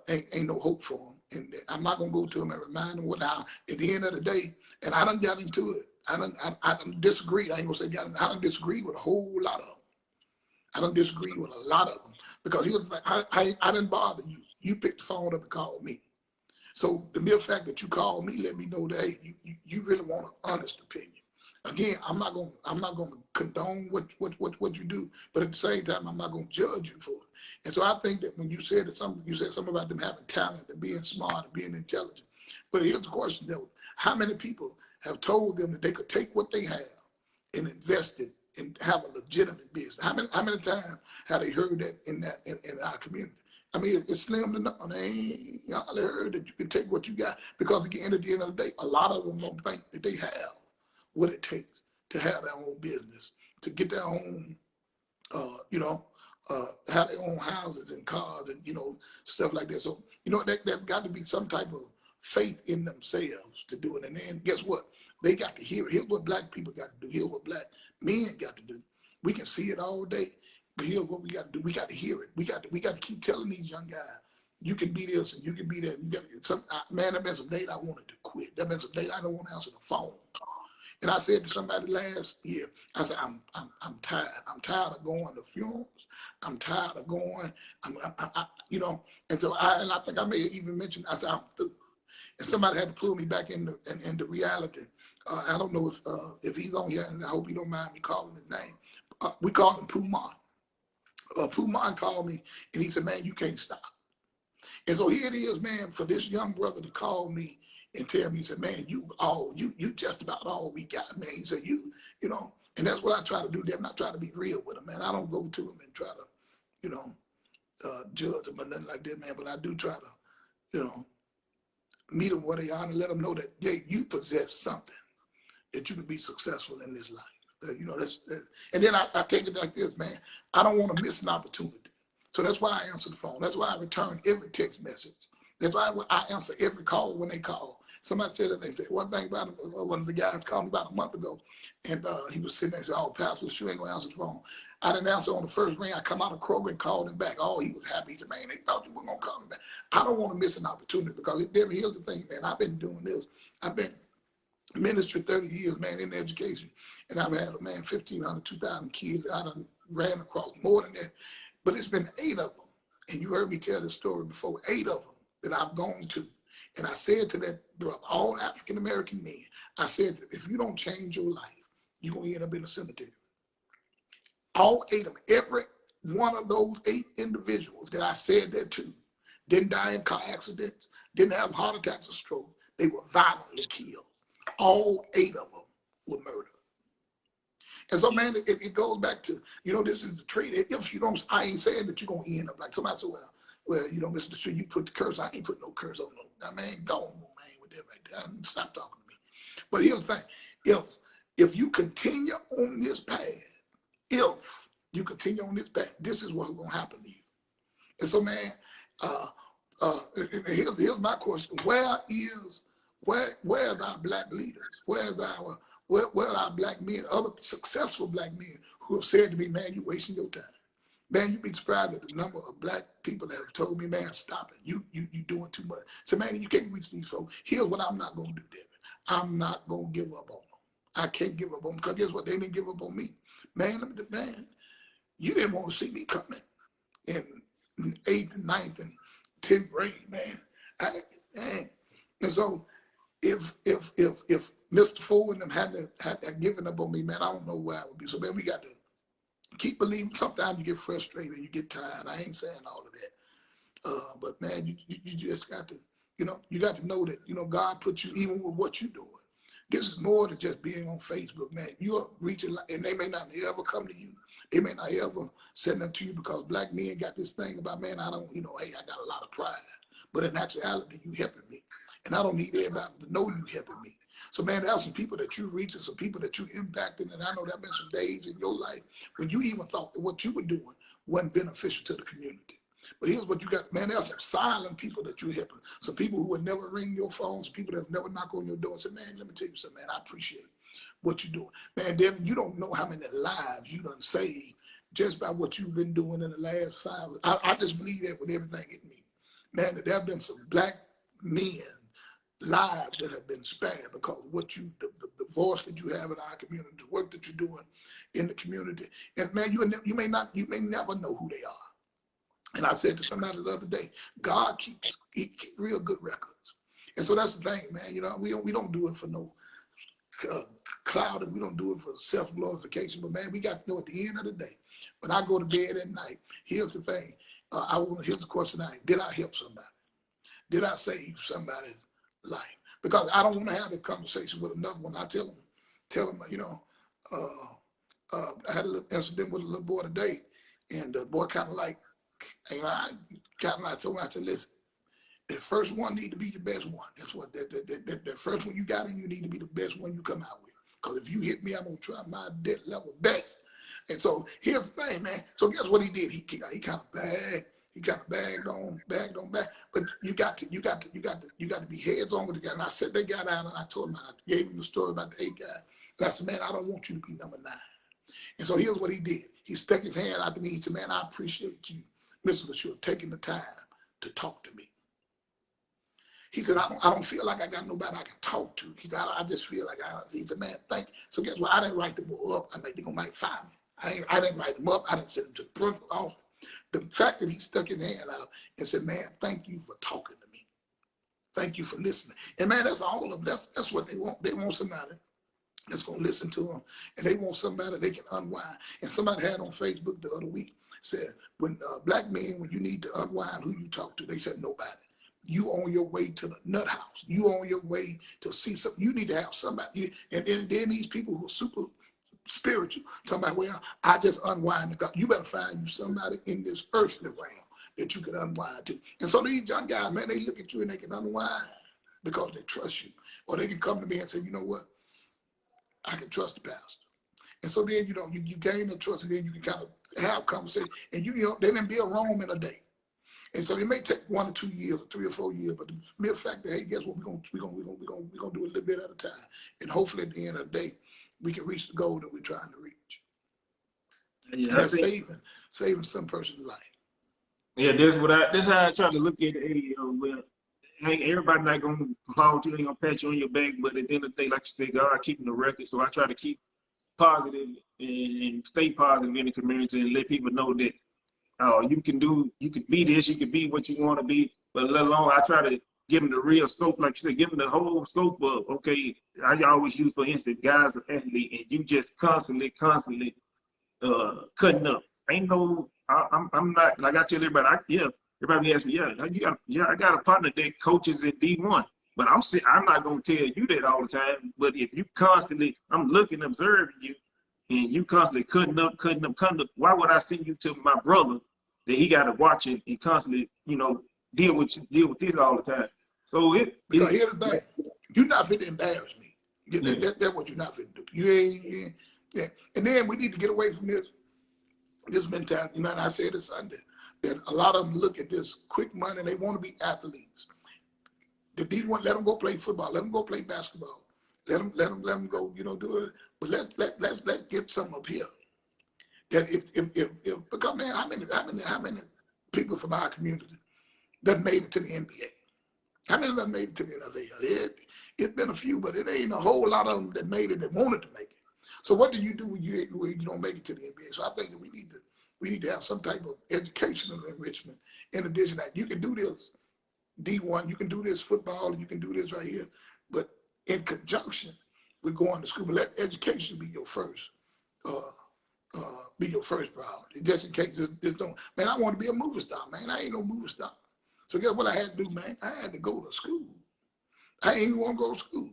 ain't no hope for him. And I'm not gonna go to him and remind him what now. At the end of the day, and I done got into it. I done disagreed. I ain't gonna say I done disagreed with a whole lot of them. I done disagreed with a lot of them. Because here's the thing, I didn't bother you. You picked the phone up and called me. So the mere fact that you called me let me know that, hey, you really want an honest opinion. Again, I'm not gonna condone what you do, but at the same time, I'm not gonna judge you for it. And so I think that when you said something about them having talent and being smart and being intelligent. But here's the question though: how many people have told them that they could take what they have and invest it and have a legitimate business? How many times have they heard that in our community? I mean, it's slim to none. They ain't heard that you can take what you got, because at the end of the day, a lot of them don't think that they have what it takes to have their own business, to get their own, you know, have their own houses and cars and, you know, stuff like that. So, you know, there got to be some type of faith in themselves to do it. And then guess what? They got to hear it. Here's what black people got to do. Here's what black men got to do. We can see it all day, but here's what we got to do. We got to hear it. We got to keep telling these young guys, you can be this and you can be that. Man, there been some days I wanted to quit. There been some days I don't want to answer the phone. And I said to somebody last year, I said, I'm tired. I'm tired of going to funerals. I'm tired of going, you know. And so I think I may have even mentioned, I said, I'm through. And somebody had to pull me back into reality. I don't know if he's on here, and I hope he don't mind me calling his name. We called him Puman. Puman called me, and he said, man, you can't stop. And so here it is, man, for this young brother to call me and tell me, he said, man, you just about all we got, man. He said, you know, and that's what I try to do. I'm not trying to be real with him, man. I don't go to him and try to, you know, judge them or nothing like that, man. But I do try to, you know, meet them where they are and let them know that, yeah, you possess something that you can be successful in this life. You know, and then I take it like this, man. I don't want to miss an opportunity. So that's why I answer the phone. That's why I return every text message. That's why I answer every call when they call. Somebody said that they said one thing about it, one of the guys called me about a month ago, and he was sitting there and said, oh, Pastor, you ain't gonna answer the phone. I didn't answer on the first ring. I come out of Kroger and called him back. Oh, he was happy. He said, man, they thought you were gonna call me back. I don't want to miss an opportunity because here's the thing, man. I've been doing this. I've been ministry 30 years, man, in education. And I've had, man, 1,500, 2,000 kids. I done ran across more than that. But it's been 8 of them. And you heard me tell this story before, 8 of them that I've gone to. And I said to that brother, all African-American men, I said, if you don't change your life, you're going to end up in a cemetery. All 8 of them, every one of those 8 individuals that I said that to, didn't die in car accidents, didn't have heart attacks or stroke. They were violently killed. All 8 of them were murdered. And so, man, it goes back to, you know, this is the treat. If you don't, I ain't saying that you're going to end up like somebody said, well, you know, Mr. Tree, you put the curse. I ain't put no curse on no. Man, go on, man, with that right there. Stop talking to me. But here's the thing. If you continue on this path, this is what's going to happen to you. And so, man, here's my question. Where are our black leaders? Where are our black men, other successful black men who have said to me, man, you're wasting your time. Man, you'd be surprised at the number of black people that have told me, man, stop it. You doing too much. So, man, you can't reach these folks. Here's what I'm not going to do, David. I'm not going to give up on them. I can't give up on them because guess what? They didn't give up on me. Man, you didn't want to see me coming in 8th and 9th and 10th grade, man. And so if Mr. Ford and them had given up on me, man, I don't know where I would be. So, man, we got to keep believing. Sometimes you get frustrated and you get tired. I ain't saying all of that. But, man, you just got to, you know, you got to know that, you know, God put you, even with what you're doing. This is more than just being on Facebook, man. You're reaching, and they may not ever come to you. They may not ever send them to you because black men got this thing about, man, I don't, you know, hey, I got a lot of pride. But in actuality, you helping me. And I don't need everybody to know you helping me. So, man, there are some people that you reach and some people that you impacted. And I know there have been some days in your life when you even thought that what you were doing wasn't beneficial to the community. But here's what you got, man, there are some silent people that you're helping. Some people who would never ring your phone, some people that have never knock on your door and say, man, let me tell you something, man, I appreciate what you're doing. Man, Devin, you don't know how many lives you done saved just by what you've been doing in the last 5 years. I just believe that with everything in me. Man, there have been some black men lives that have been spared because of what you, the voice that you have in our community, the work that you're doing in the community. And man, you may never know who they are. And I said to somebody the other day, God keep real good records. And so that's the thing, man. You know, we don't do it for no cloud, and we don't do it for self-glorification. But man, we got to know at the end of the day, when I go to bed at night, here's the thing. Here's the question did I help somebody? Did I save somebody's life? Because I don't want to have a conversation with another one. I tell them, you know, I had a little incident with a little boy today, and the boy kind of like, you know, I told him, I said, listen, the first one need to be your best one. That's what that first one you got in, you need to be the best one you come out with. Because if you hit me, I'm gonna try my level best And so here's the thing, man. So guess what he did? He kind of bagged on back. But you got to be heads on with the guy. And I sat that guy down and I told him, I gave him the story about the 8 guy. And I said, man, I don't want you to be number 9. And so here's what he did. He stuck his hand out to me. He said, man, I appreciate you, Mr. Leasure, taking the time to talk to me. He said, I don't feel like I got nobody I can talk to. He said, I just feel like he said, man, thank you. So guess what? I didn't write the boy up. I think they're going to find me. I didn't write him up. I didn't send him to the principal office. The fact that he stuck his hand out and said, man, thank you for talking to me. Thank you for listening. And man, that's all of them. That's what they want. They want somebody that's going to listen to them. And they want somebody they can unwind. And somebody had on Facebook the other week, said, when black men, when you need to unwind, who you talk to? They said, nobody. You on your way to the nut house. You on your way to see something. You need to have somebody. And then these people who are super spiritual, talking about, well, I just unwind to God. You better find you somebody in this earthly realm that you can unwind to. And so these young guys, man, they look at you and they can unwind because they trust you. Or they can come to me and say, you know what? I can trust the pastor. And so then, you gain the trust, and then you can kind of have conversation. And they didn't build Rome in a day. And so it may take 1 or 2 years, or 3 or 4 years, but the mere fact that, hey, guess what? We're gonna do a little bit at a time, and hopefully at the end of the day, we can reach the goal that we're trying to reach. Yeah, and that's saving some person's life. Yeah, that's how I try to look at it. Well, hey, everybody not gonna follow you, ain't gonna pat you on your back, but at the end of the day, like you said, God keeping the record. So I try to keep positive and stay positive in the community and let people know that you can be this, you can be what you want to be, but let alone I try to give them the real scope, like you said, give them the whole scope of, okay, I always use, for instance, guys are athlete and you just constantly cutting up. Ain't no, I'm not, like I tell everybody, everybody asks me, I got a partner that coaches in D1, but I'm not going to tell you that all the time, but if you constantly, I'm looking, observing you, and you constantly cutting up, why would I send you to my brother that he got to watch it and constantly, deal with this all the time? So because here's the thing, you're not fit to embarrass me. That's what you're not fit to do. Yeah. And then we need to get away from this mentality. And I said this Sunday, that a lot of them look at this quick money and they want to be athletes. The D1, let them go play football, let them go play basketball. Let them go, do it. But let's get something up here. That if because man, how many people from our community that made it to the NBA? How many of them made it to the NFL? It's been a few, but it ain't a whole lot of them that made it that wanted to make it. So what do you do when you don't make it to the NBA? So I think that we need to have some type of educational enrichment. In addition to that, you can do this D1, you can do this football, you can do this right here, but in conjunction with going to school, but let education be your first priority, just in case there's no, man, I want to be a movie star, man. I ain't no movie star. So guess what I had to do, man? I had to go to school. I ain't even want to go to school.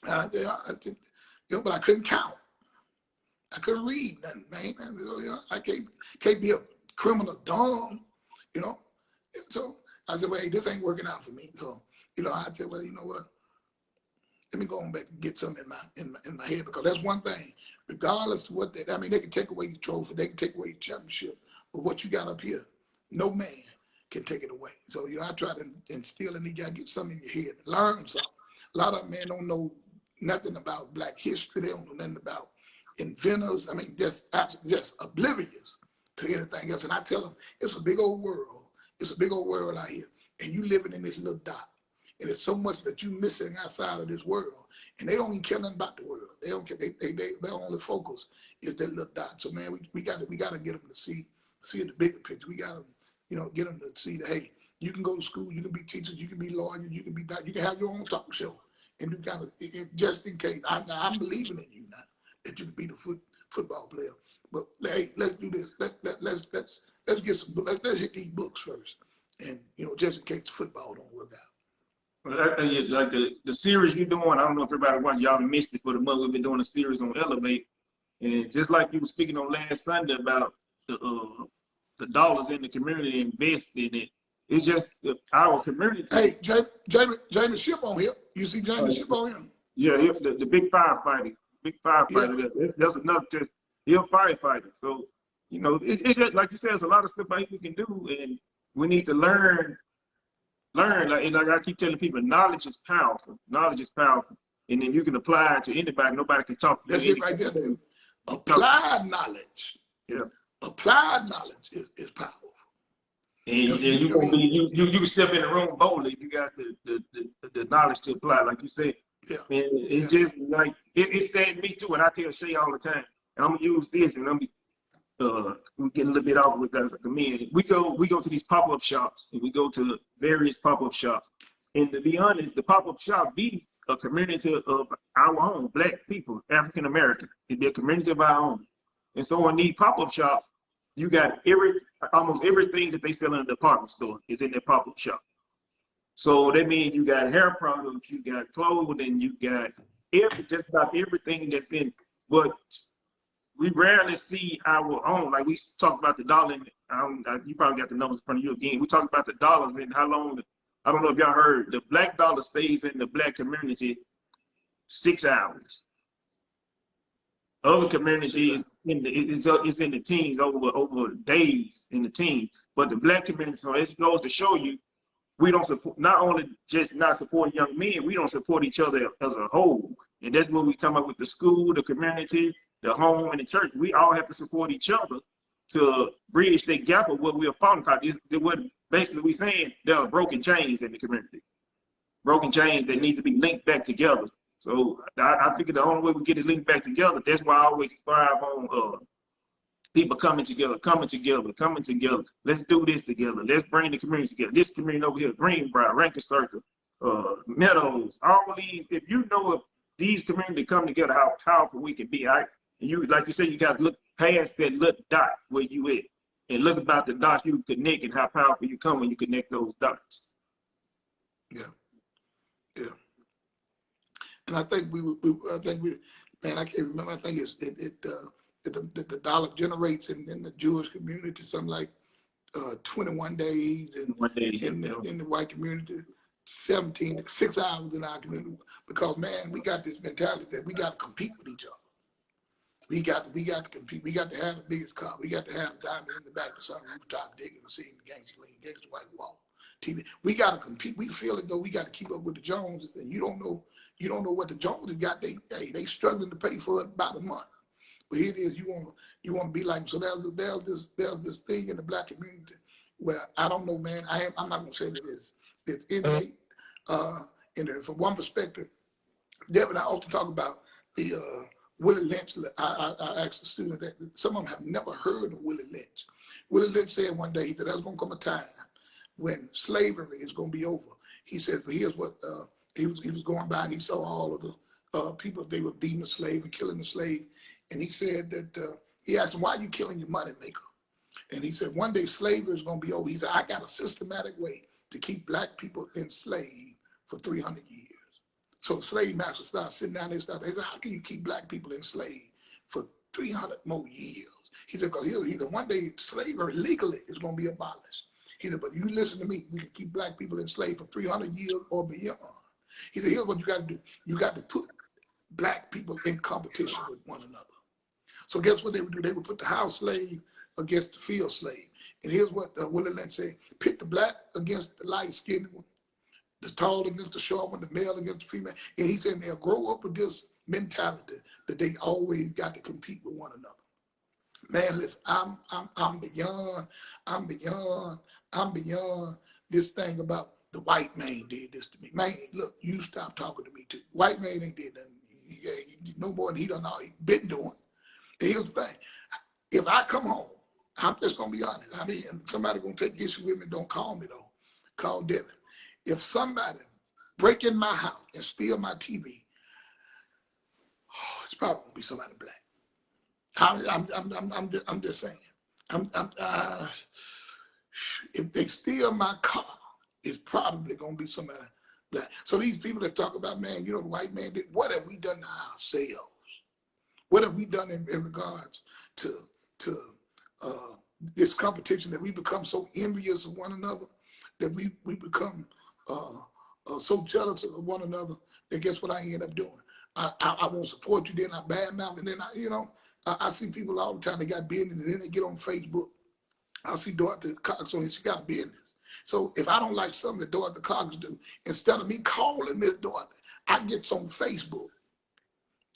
But I couldn't count. I couldn't read nothing, man. I can't be a criminal dumb, So I said, well, hey, this ain't working out for me. So, I said, well, you know what? Let me go on back and get something in my head, because that's one thing. Regardless of what they can take away your trophy, they can take away your championship, but what you got up here, no man can take it away. So, I try to instill in these guys, get something in your head, learn something. A lot of them, man, don't know nothing about Black history. They don't know nothing about inventors. Just oblivious to anything else. And I tell them, it's a big old world. It's a big old world out here, and you living in this little dot. And there's so much that you're missing outside of this world, and they don't even care nothing about the world. They don't care. Their only focus is that little dot. So man, we got to get them to see the bigger picture. We got to, get them to see that, hey, you can go to school, you can be teachers, you can be lawyers, you can be doctors, you can have your own talk show, and you got to, just in case. I'm believing in you now that you can be the football player. But hey, let's do this. Let's get some. Let's hit these books first, and just in case the football don't work out. Like the series you're doing, I don't know if everybody watched, y'all missed it for the month. We've been doing a series on Elevate, and just like you were speaking on last Sunday about the dollars in the community, invest in it. It's just our community. Hey, Jamie Ship on here. You see Jamie Ship on here? Yeah, the big firefighter. Yeah. That's another test. He a firefighter. So, you know, it's just like you said, there's a lot of stuff like we can do, and we need to learn. Like I keep telling people, knowledge is powerful. Knowledge is powerful, and then you can apply it to anybody. Nobody can talk to you. That's it right there. Applied knowledge. Yeah. Applied knowledge is powerful. And you gonna be you can step in the room boldly. You got the knowledge to apply, like you said. Yeah. And it's just like it said me too. And I tell Shay all the time, and I'm gonna use this, and we get a little bit off with the men. We go to these pop-up shops, and we go to various pop-up shops. And to be honest, the pop-up shop be a community of our own Black people, African American. It be a community of our own. And so in these pop-up shops, you got almost everything that they sell in a department store is in their pop-up shop. So that means you got hair products, you got clothing, you got just about everything that's in. But we rarely see our own. Like we talk about the dollar, and you probably got the numbers in front of you again. We talk about the dollars and how long. I don't know if y'all heard, the Black dollar stays in the Black community 6 hours. Other communities it's in the teens over days in the teens, but the Black community, so it goes to show you we don't support, not only just not support young men, we don't support each other as a whole. And that's what we talking about with the school, the community, the home, and the church. We all have to support each other to bridge the gap of what we are falling. What basically we saying there are broken chains in the community, broken chains that need to be linked back together. So I figure the only way we get it linked back together, that's why I always thrive on people coming together. Let's do this together. Let's bring the community together. This community over here, Greenbrier, Rankin Circle, Meadows, all of these, if you know if these communities come together, how powerful we can be. And you, like you said, you got to look past that little dot where you at and look about the dots you connect and how powerful you come when you connect those dots. Yeah. And I think man, I can't remember. I think the dollar generates in the Jewish community something like 21 days, and in the white community 6 hours in our community. Because man, we got this mentality that we got to compete with each other. We got to compete. We got to have the biggest car. We got to have the diamond in the back of the sun rooftop digging and seeing the gangster lean, gangster white wall TV. We got to compete. We feel as though we got to keep up with the Joneses, and you don't know what the Joneses got. They struggling to pay for it about a month. But here it is. You want to be like them. So there's this thing in the Black community where I don't know, man. I'm not gonna say that it's innate. And from one perspective, Deb and I often talk about the Willie Lynch. I asked the student that some of them have never heard of Willie Lynch. Willie Lynch said one day, he said, there's going to come a time when slavery is going to be over. He said, but here's what he was going by, and he saw all of the people, they were beating the slave and killing the slave. And he said that, he asked him, why are you killing your money maker? And he said, one day slavery is going to be over. He said, I got a systematic way to keep Black people enslaved for 300 years. So the slave master started sitting down there and started, he said, how can you keep Black people enslaved for 300 more years? He said, because he said, one day slavery legally is going to be abolished. He said, but you listen to me, we can keep Black people enslaved for 300 years or beyond. He said, here's what you got to do. You got to put Black people in competition with one another. So guess what they would do? They would put the house slave against the field slave. And here's what Willie Lynch said, pit the Black against the light-skinned one, the tall against the short one, the male against the female. And he said they'll grow up with this mentality that they always got to compete with one another. Man, listen, I'm beyond this thing about the white man did this to me. Man, look, you stop talking to me too. White man ain't did nothing. He no more than he done all he been doing. And here's the thing. If I come home, I'm just gonna be honest. I mean, somebody gonna take issue with me, don't call me though. Call Devin. If somebody break in my house and steal my TV, it's probably gonna be somebody Black. I'm just saying. If they steal my car, it's probably gonna be somebody Black. So these people that talk about, man, you know, the white man did. What have we done to ourselves? What have we done in regards to this competition that we become so envious of one another, that we become so jealous of one another, that guess what I end up doing? I won't support you, then I badmouth, and then I see people all the time, they got business, and then they get on Facebook. I see Dorothy Cox on it, she got business. So if I don't like something that Dorothy Cox do, instead of me calling Miss Dorothy, I get on Facebook.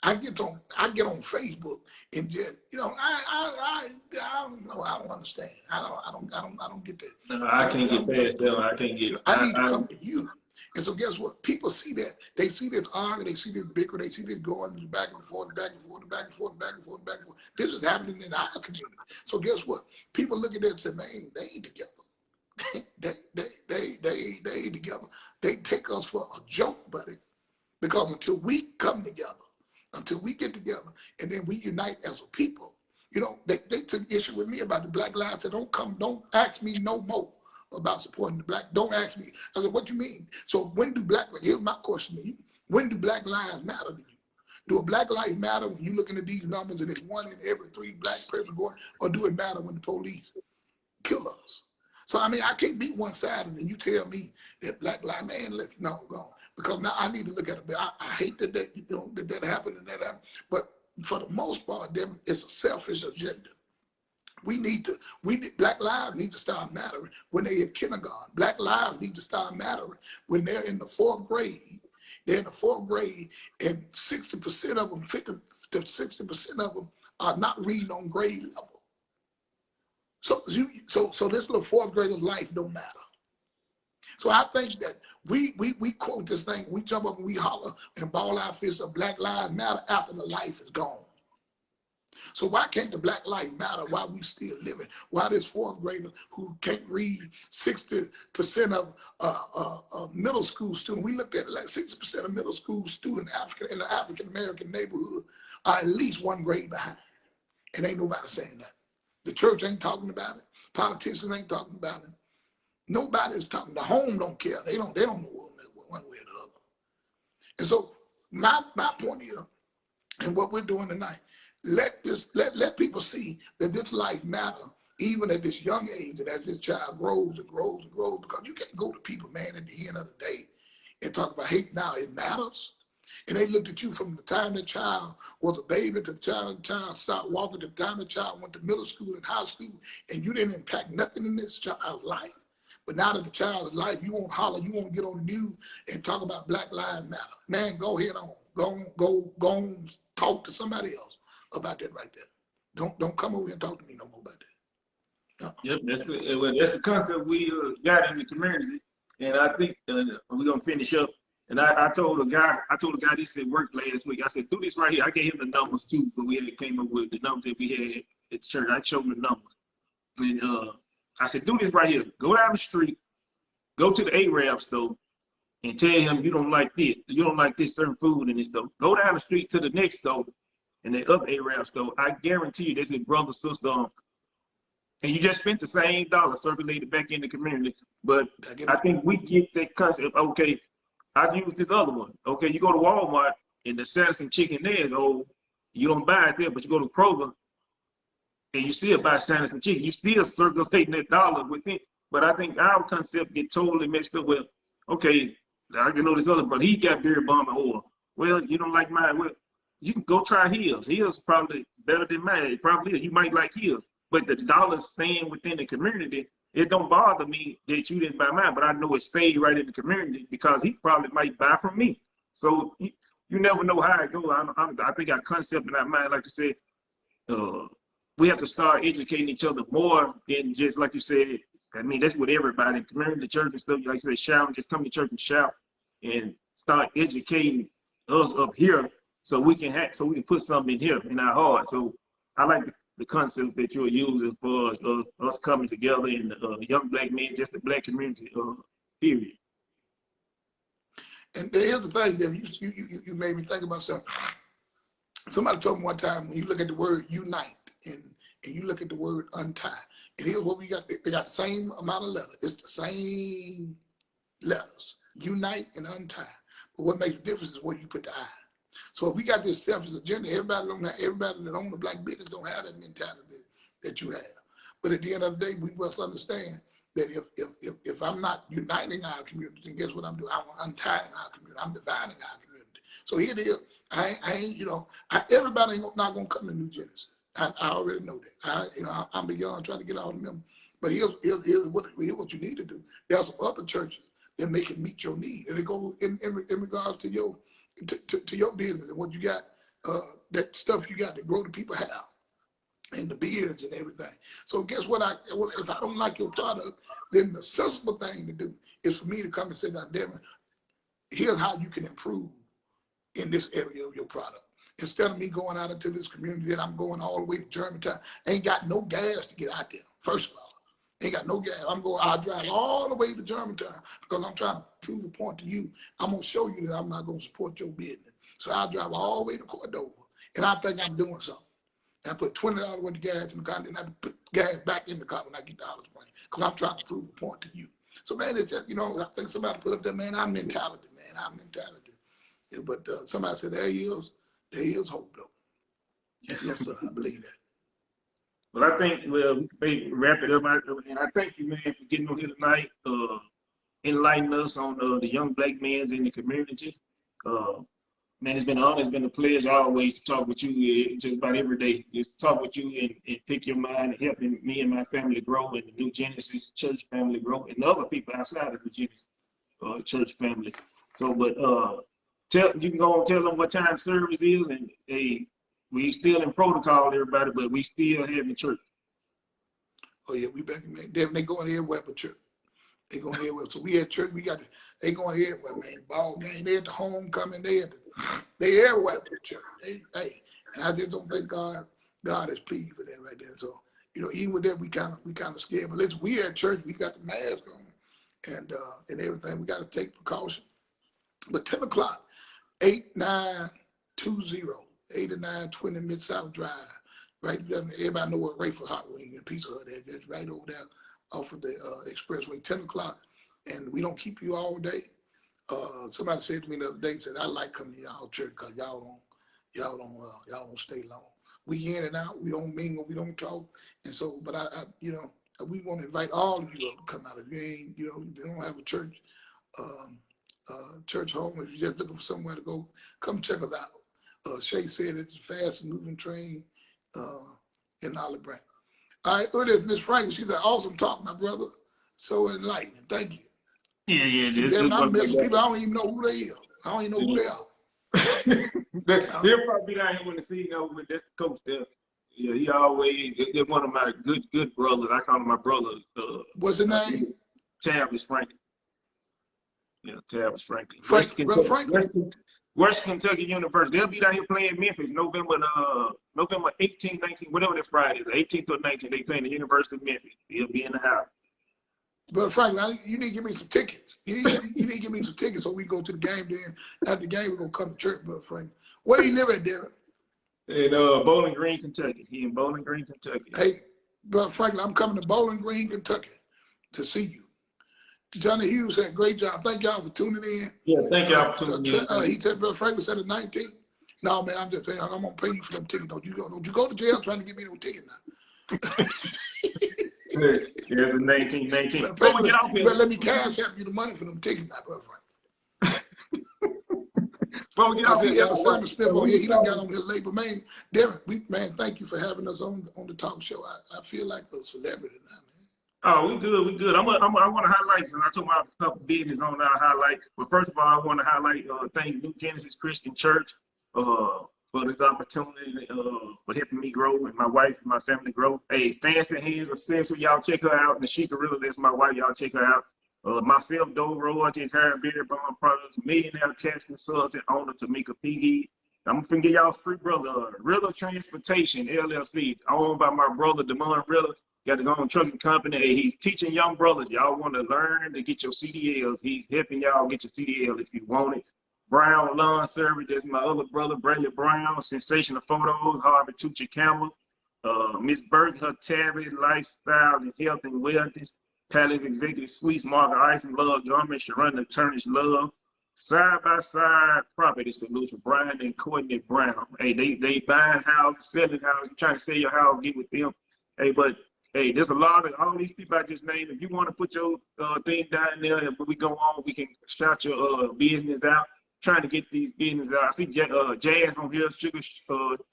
I get on Facebook and just, you know, I don't know. I don't understand. I don't get that. No, I can't get past that. I can't get. You know, I need to come to you. And so guess what? People see that. They see this argument. They see this bicker. They see this going back and forth, back and forth, back and forth, back and forth, back and forth. This is happening in our community. So guess what? People look at that and say, man, they ain't together. they ain't together. They take us for a joke, buddy. Because until we come together, until we get together, and then we unite as a people, you know, they took issue with me about the Black Lives. Said, don't ask me no more about supporting the Black. Don't ask me. I said, what you mean? So when do here's my question to you. When do Black lives matter to you? Do a Black life matter when you looking at these numbers and it's 1 in every 3 Black person going, or do it matter when the police kill us? So, I mean, I can't be one-sided and you tell me that Black lives, man, let's no, go. Because now I need to look at it. I hate that that happened and that happened. But for the most part, it's a selfish agenda. Black lives need to start mattering when they're in kindergarten. Black lives need to start mattering when they're in the 4th grade. They're in the 4th grade, and 60% of them, 50 to 60% of them are not reading on grade level. So this little 4th grader's life don't matter. So I think that we quote this thing, we jump up and we holler and ball our fists of Black Lives Matter after the life is gone. So why can't the Black life matter while we still living? Why this 4th grader who can't read, 60% of middle school students, we looked at it like 60% of middle school students in the African-American neighborhood are at least 1 grade behind. And ain't nobody saying that. The church ain't talking about it. Politicians ain't talking about it. Nobody's talking. The home don't care. They don't know one way or the other. And so my point is, and what we're doing tonight, let people see that this life matter even at this young age, and as this child grows and grows and grows, because you can't go to people, man, at the end of the day and talk about hate now. It matters. And they looked at you from the time the child was a baby to the time the child started walking, to the time the child went to middle school and high school, and you didn't impact nothing in this child's life. But now that the child is life, you won't holler, you won't get on the news and talk about Black Lives Matter. Man, go ahead on. Go on, talk to somebody else about that right there. Don't come over here and talk to me no more about that. No. Yep, that's the concept we got in the community, and I think we're gonna finish up. And I told a guy, this at work last week. I said, do this right here. I gave him the numbers too, but we had came up with the numbers that we had at the church. I showed him the numbers, and I said, do this right here. Go down the street, go to the Arab store, and tell him you don't like this certain food in this store. Go down the street to the next store, and the other Arab store. I guarantee you, this is brother, sister, uncle. And you just spent the same dollar circulated back in the community. But I think we get that concept. Okay, I use this other one. Okay, you go to Walmart and the Sanderson chicken there is old. You don't buy it there, but you go to Kroger and you still buy Sanderson chicken. You still circulating that dollar within. But I think our concept get totally mixed up with, okay, I can know this other brother, he got beer bomb and oil. Well, you don't like mine. Well, you can go try his. His probably better than mine. It probably is. You might like his. But the dollar staying within the community, it don't bother me that you didn't buy mine, but I know it stayed right in the community because he probably might buy from me. So you never know how it goes. I think our concept in our mind, like you said, we have to start educating each other more than just, like you said, I mean, that's what everybody, community, the church and stuff, like you said, shout, just come to church and shout and start educating us up here so we can put something in here in our heart. So I like the concept that you're using for us coming together in the young Black men, just the Black community, period. And here's the thing, that you made me think about something. Somebody told me one time, when you look at the word unite and you look at the word untie, and here's what we got. They got the same amount of letters. It's the same letters, unite and untie. But what makes the difference is where you put the I. So if we got this selfish agenda, everybody that own the Black business don't have that mentality that you have. But at the end of the day, we must understand that if I'm not uniting our community, then guess what I'm doing? I'm untying our community. I'm dividing our community. So here it is. I ain't, everybody ain't not gonna come to New Genesis. I already know that. I'm beyond trying to get all of them. But here's what you need to do. There are some other churches that make it meet your need, and it goes in regards to your to your business and what you got, that stuff you got to grow the people have, and the beards and everything. So guess what? If I don't like your product, then the sensible thing to do is for me to come and say, now, Devin, here's how you can improve in this area of your product. Instead of me going out into this community, then I'm going all the way to Germantown. Ain't got no gas to get out there, first of all. Ain't got no gas. I'll drive all the way to Germantown because I'm trying to prove a point to you. I'm going to show you that I'm not going to support your business. So I'll drive all the way to Cordova, and I think I'm doing something. And I put $20 worth of gas in the car, and I put gas back in the car when I get to Hollis Springs because I'm trying to prove a point to you. So, man, it's just, I think somebody put up that, man, our mentality, man, our mentality. Yeah, but somebody said, there is hope, though. Yes, sir, I believe that. Well, I think we may wrap it up, and I thank you, man, for getting on here tonight, enlightening us on the young black men in the community. Man, it's been an honor, it's been a pleasure always to talk with you just about every day. Just talk with you and pick your mind and helping me and my family grow and the New Genesis Church family grow and other people outside of the Genesis Church family. So, but you can go and tell them what time service is, and we still in protocol, everybody, but we still having church. Oh yeah, we back, man. They going everywhere but church. They going everywhere. So we at church, they going everywhere, man. Ball game, they at the homecoming, they everywhere but church. And I just don't think God is pleased with that right there. So, even with that, we kind of scared. But listen, we at church, we got the mask on and everything. We got to take precaution. But 10 o'clock, 8920, 8920 Mid-South Drive, right there. Everybody know what Rayford Hot Wing and Pizza Hut is. That's right over there off of the expressway, 10 o'clock. And we don't keep you all day. Somebody said to me the other day, said, I like coming to y'all church because y'all don't stay long. We in and out, we don't mingle, we don't talk. And so, but we want to invite all of you to come out. If you ain't, you don't have a church, church home, if you're just looking for somewhere to go, come check us out. Shay said it's a fast moving train in Olive Branch. All right, it is Miss Franklin. She's an awesome talk, my brother. So enlightening. Thank you. Yeah. Devin, I'm messing people. I don't even know who they is. I don't even know who they are. They'll probably be down here when the season over with. That's the coach there. Yeah, he always, they're one of my good brothers. I call him my brother. What's his name? Tavis Franklin. Yeah, Tavis Franklin. West Kentucky University. They'll be down here playing Memphis November 18th, 19th, whatever that Friday is, 18th or 19th. They playing the University of Memphis. They'll be in the house. But Franklin, you need to give me some tickets. You need to give me some tickets so we go to the game. Then after the game, we're gonna come to church, Brother Franklin. Where you live at, Devin? In Bowling Green, Kentucky. He in Bowling Green, Kentucky. Hey, Brother Franklin, I'm coming to Bowling Green, Kentucky to see you. Johnny Hughes said, great job. Thank y'all for tuning in. Yeah, thank y'all for tuning in. He said, Brother Franklin said the 19th. No, man, I'm just saying, I'm going to pay you for them tickets. Don't you go to jail trying to give me no ticket now. Yeah, the 19. But let me cash out you the money for them tickets now, Brother Franklin. Well, get off here. Simon Smith on here. He done got on his label. Man, Derek, thank you for having us on the talk show. I feel like a celebrity now, man. Oh, we good. I want to highlight, and I told my couple business on our highlight. But first of all, I want to highlight thank New Genesis Christian Church for this opportunity for helping me grow and my wife and my family grow. Hey, Fancy Hands Accessory, y'all check her out. And Sheikah Gorilla, that's my wife, y'all check her out. Myself, Doe Royalty and Karen Beard Bond Products, Millionaire Tax Consultant, owner Tamika Piggy. I'm gonna get y'all free brother, Rilla Transportation LLC, owned by my brother Demond Rilla. Got his own trucking company. Hey, he's teaching young brothers. Y'all want to learn to get your CDLs. He's helping y'all get your CDL if you want it. Brown Lawn Service. That's my other brother, Bradley Brown. Sensational Photos. Harvey Tucci Campbell. Miss Burke, her Tabby, Lifestyle and Health and Wellness. Palace Executive Suites. Margaret Ice and Love Garment. Sharon Turnish Love. Side by Side Property Solution. Brian and Courtney Brown. Hey, they buying houses, selling houses. You're trying to sell your house, get with them. Hey, but hey, there's a lot of all these people I just named. If you want to put your thing down there, and when we go on, we can shout your business out. Trying to get these businesses out. I see Jazz on here, Sugar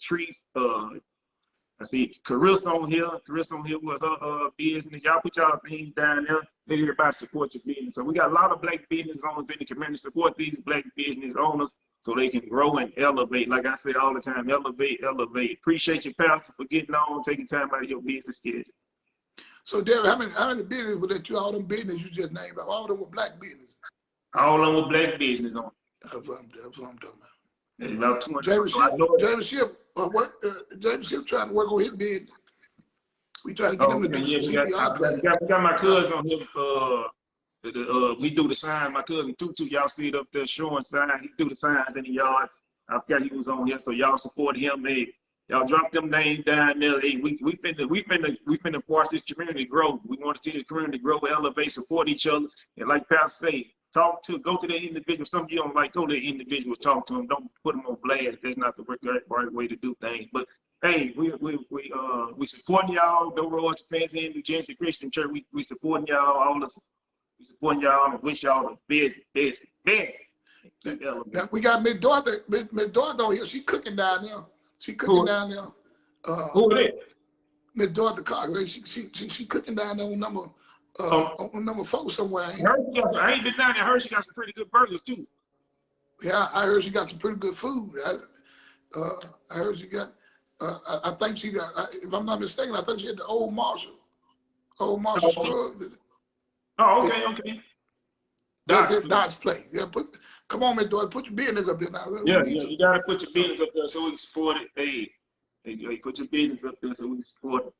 Trees, I see Carissa on here. Carissa on here with her business. Y'all put y'all things down there. Let everybody support your business. So we got a lot of black business owners in the community. Support these black business owners so they can grow and elevate. Like I say all the time, elevate, elevate. Appreciate your pastor for getting on, taking time out of your business schedule. So, Derek, how many businesses were that all them business you just named? All of them were black business. All of them were black business owners. That's what I'm talking about. About 200. James Schiff trying to work on his business. We try to get him to do some CPR class. We got my cousin on here. We do the sign. My cousin Tutu, y'all see it up there showing sign. He do the signs in the yard. I forgot he was on here, so y'all support him. Hey, y'all drop them names down there. Hey, we finna force this community grow. We want to see the community grow, elevate, support each other, and like Pastor say, go to the individual. Some of you don't like, go to the individual, talk to them. Don't put them on blast. That's not the right way to do things. But hey, we supporting y'all. Don't Royals fans in New Jersey Christian Church. We supporting y'all. We supporting y'all and wish y'all the best. Now, we got Miss Dorothy. Miss Dorothy on here. She cooking down there. Down there. Who is it? Miss Dorothy Carter. She cooking down there on number 4 somewhere. I ain't been down there. I heard she got some pretty good burgers too. Yeah, I heard she got some pretty good food. I heard she got. I think she got. If I'm not mistaken, I think she had the Old Marshall Scrub. Oh, okay. That's it. Dot's place. Yeah, come on, Miss Dorothy, put your business up there now. Yeah, you gotta put your business up there so we can support it. Hey, put your business up there so we can support it.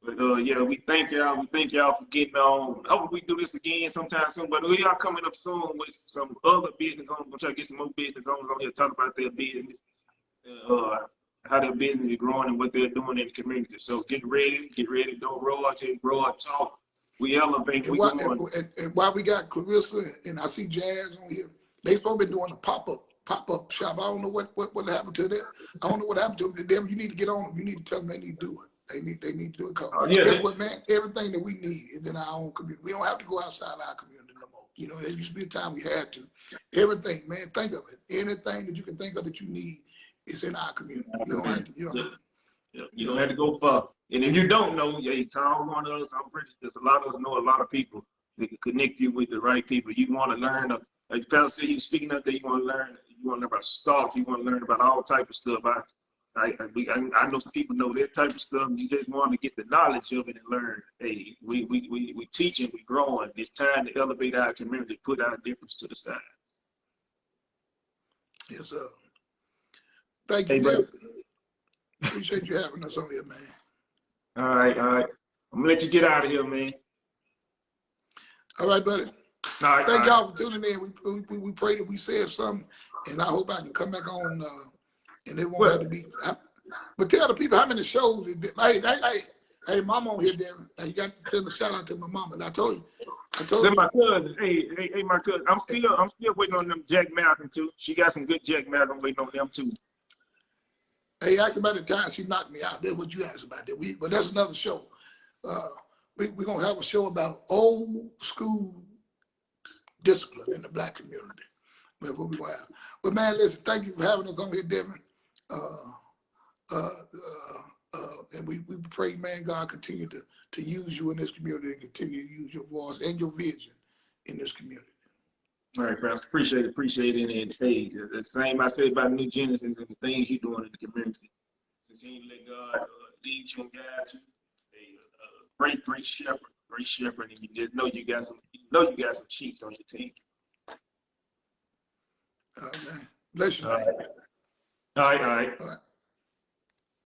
But yeah, we thank y'all. We thank y'all for getting on. Hope we do this again sometime soon. But we are coming up soon with some other business owners. We'll try to get some more business owners on here to talk about their business, how their business is growing and what they're doing in the community. So get ready. Don't roll out here, grow out, talk. We elevate. And while we got Clarissa and I see Jazz on here, they supposed to be doing a pop-up shop. I don't know what happened to that. I don't know what happened to them. You need to get on them. You need to tell them they need to do it. They need to do it. Guess what, man? Everything that we need is in our own community. We don't have to go outside our community no more. You know, there used to be a time we had to. Everything, man, think of it. Anything that you can think of that you need is in our community. You don't have to, you don't have to go far. And if you don't know, you call one of us. I'm pretty sure there's a lot of us know a lot of people that can connect you with the right people. You want to learn, like the fellow said, he was speaking up there, you want to learn about stock, you want to learn about all type of stuff. I know some people know that type of stuff. You just want to get the knowledge of it and learn. Hey, we teaching, we growing. It's time to elevate our community, put our difference to the side. Yes, sir. Thank you, David. Appreciate you having us on here, man. All right. I'm gonna let you get out of here, man. All right, buddy. All right. Thank y'all for tuning in. We pray that we said something, and I hope I can come back on. And it won't have to be. But tell the people how many shows. Hey, mama on here, Devin. You got to send a shout out to my mama. And I told you. My cousin. Hey, my cousin. I'm still waiting on them Jack Malcolm too. She got some good Jack Malcolm waiting on them too. Hey, asked about the time she knocked me out. That's what you asked about. But that's another show. We're going to have a show about old school discipline in the black community. But what we going to have. But man, listen, thank you for having us on here, Devin. And we pray, man, God continue to use you in this community and continue to use your voice and your vision in this community. All right, Pastor. Appreciate it. And hey, the same I said about New Genesis and the things you're doing in the community. Continue to let God lead you and guide you. A great shepherd, and you just know you got some sheep on your team. Man. Bless you, man. All right.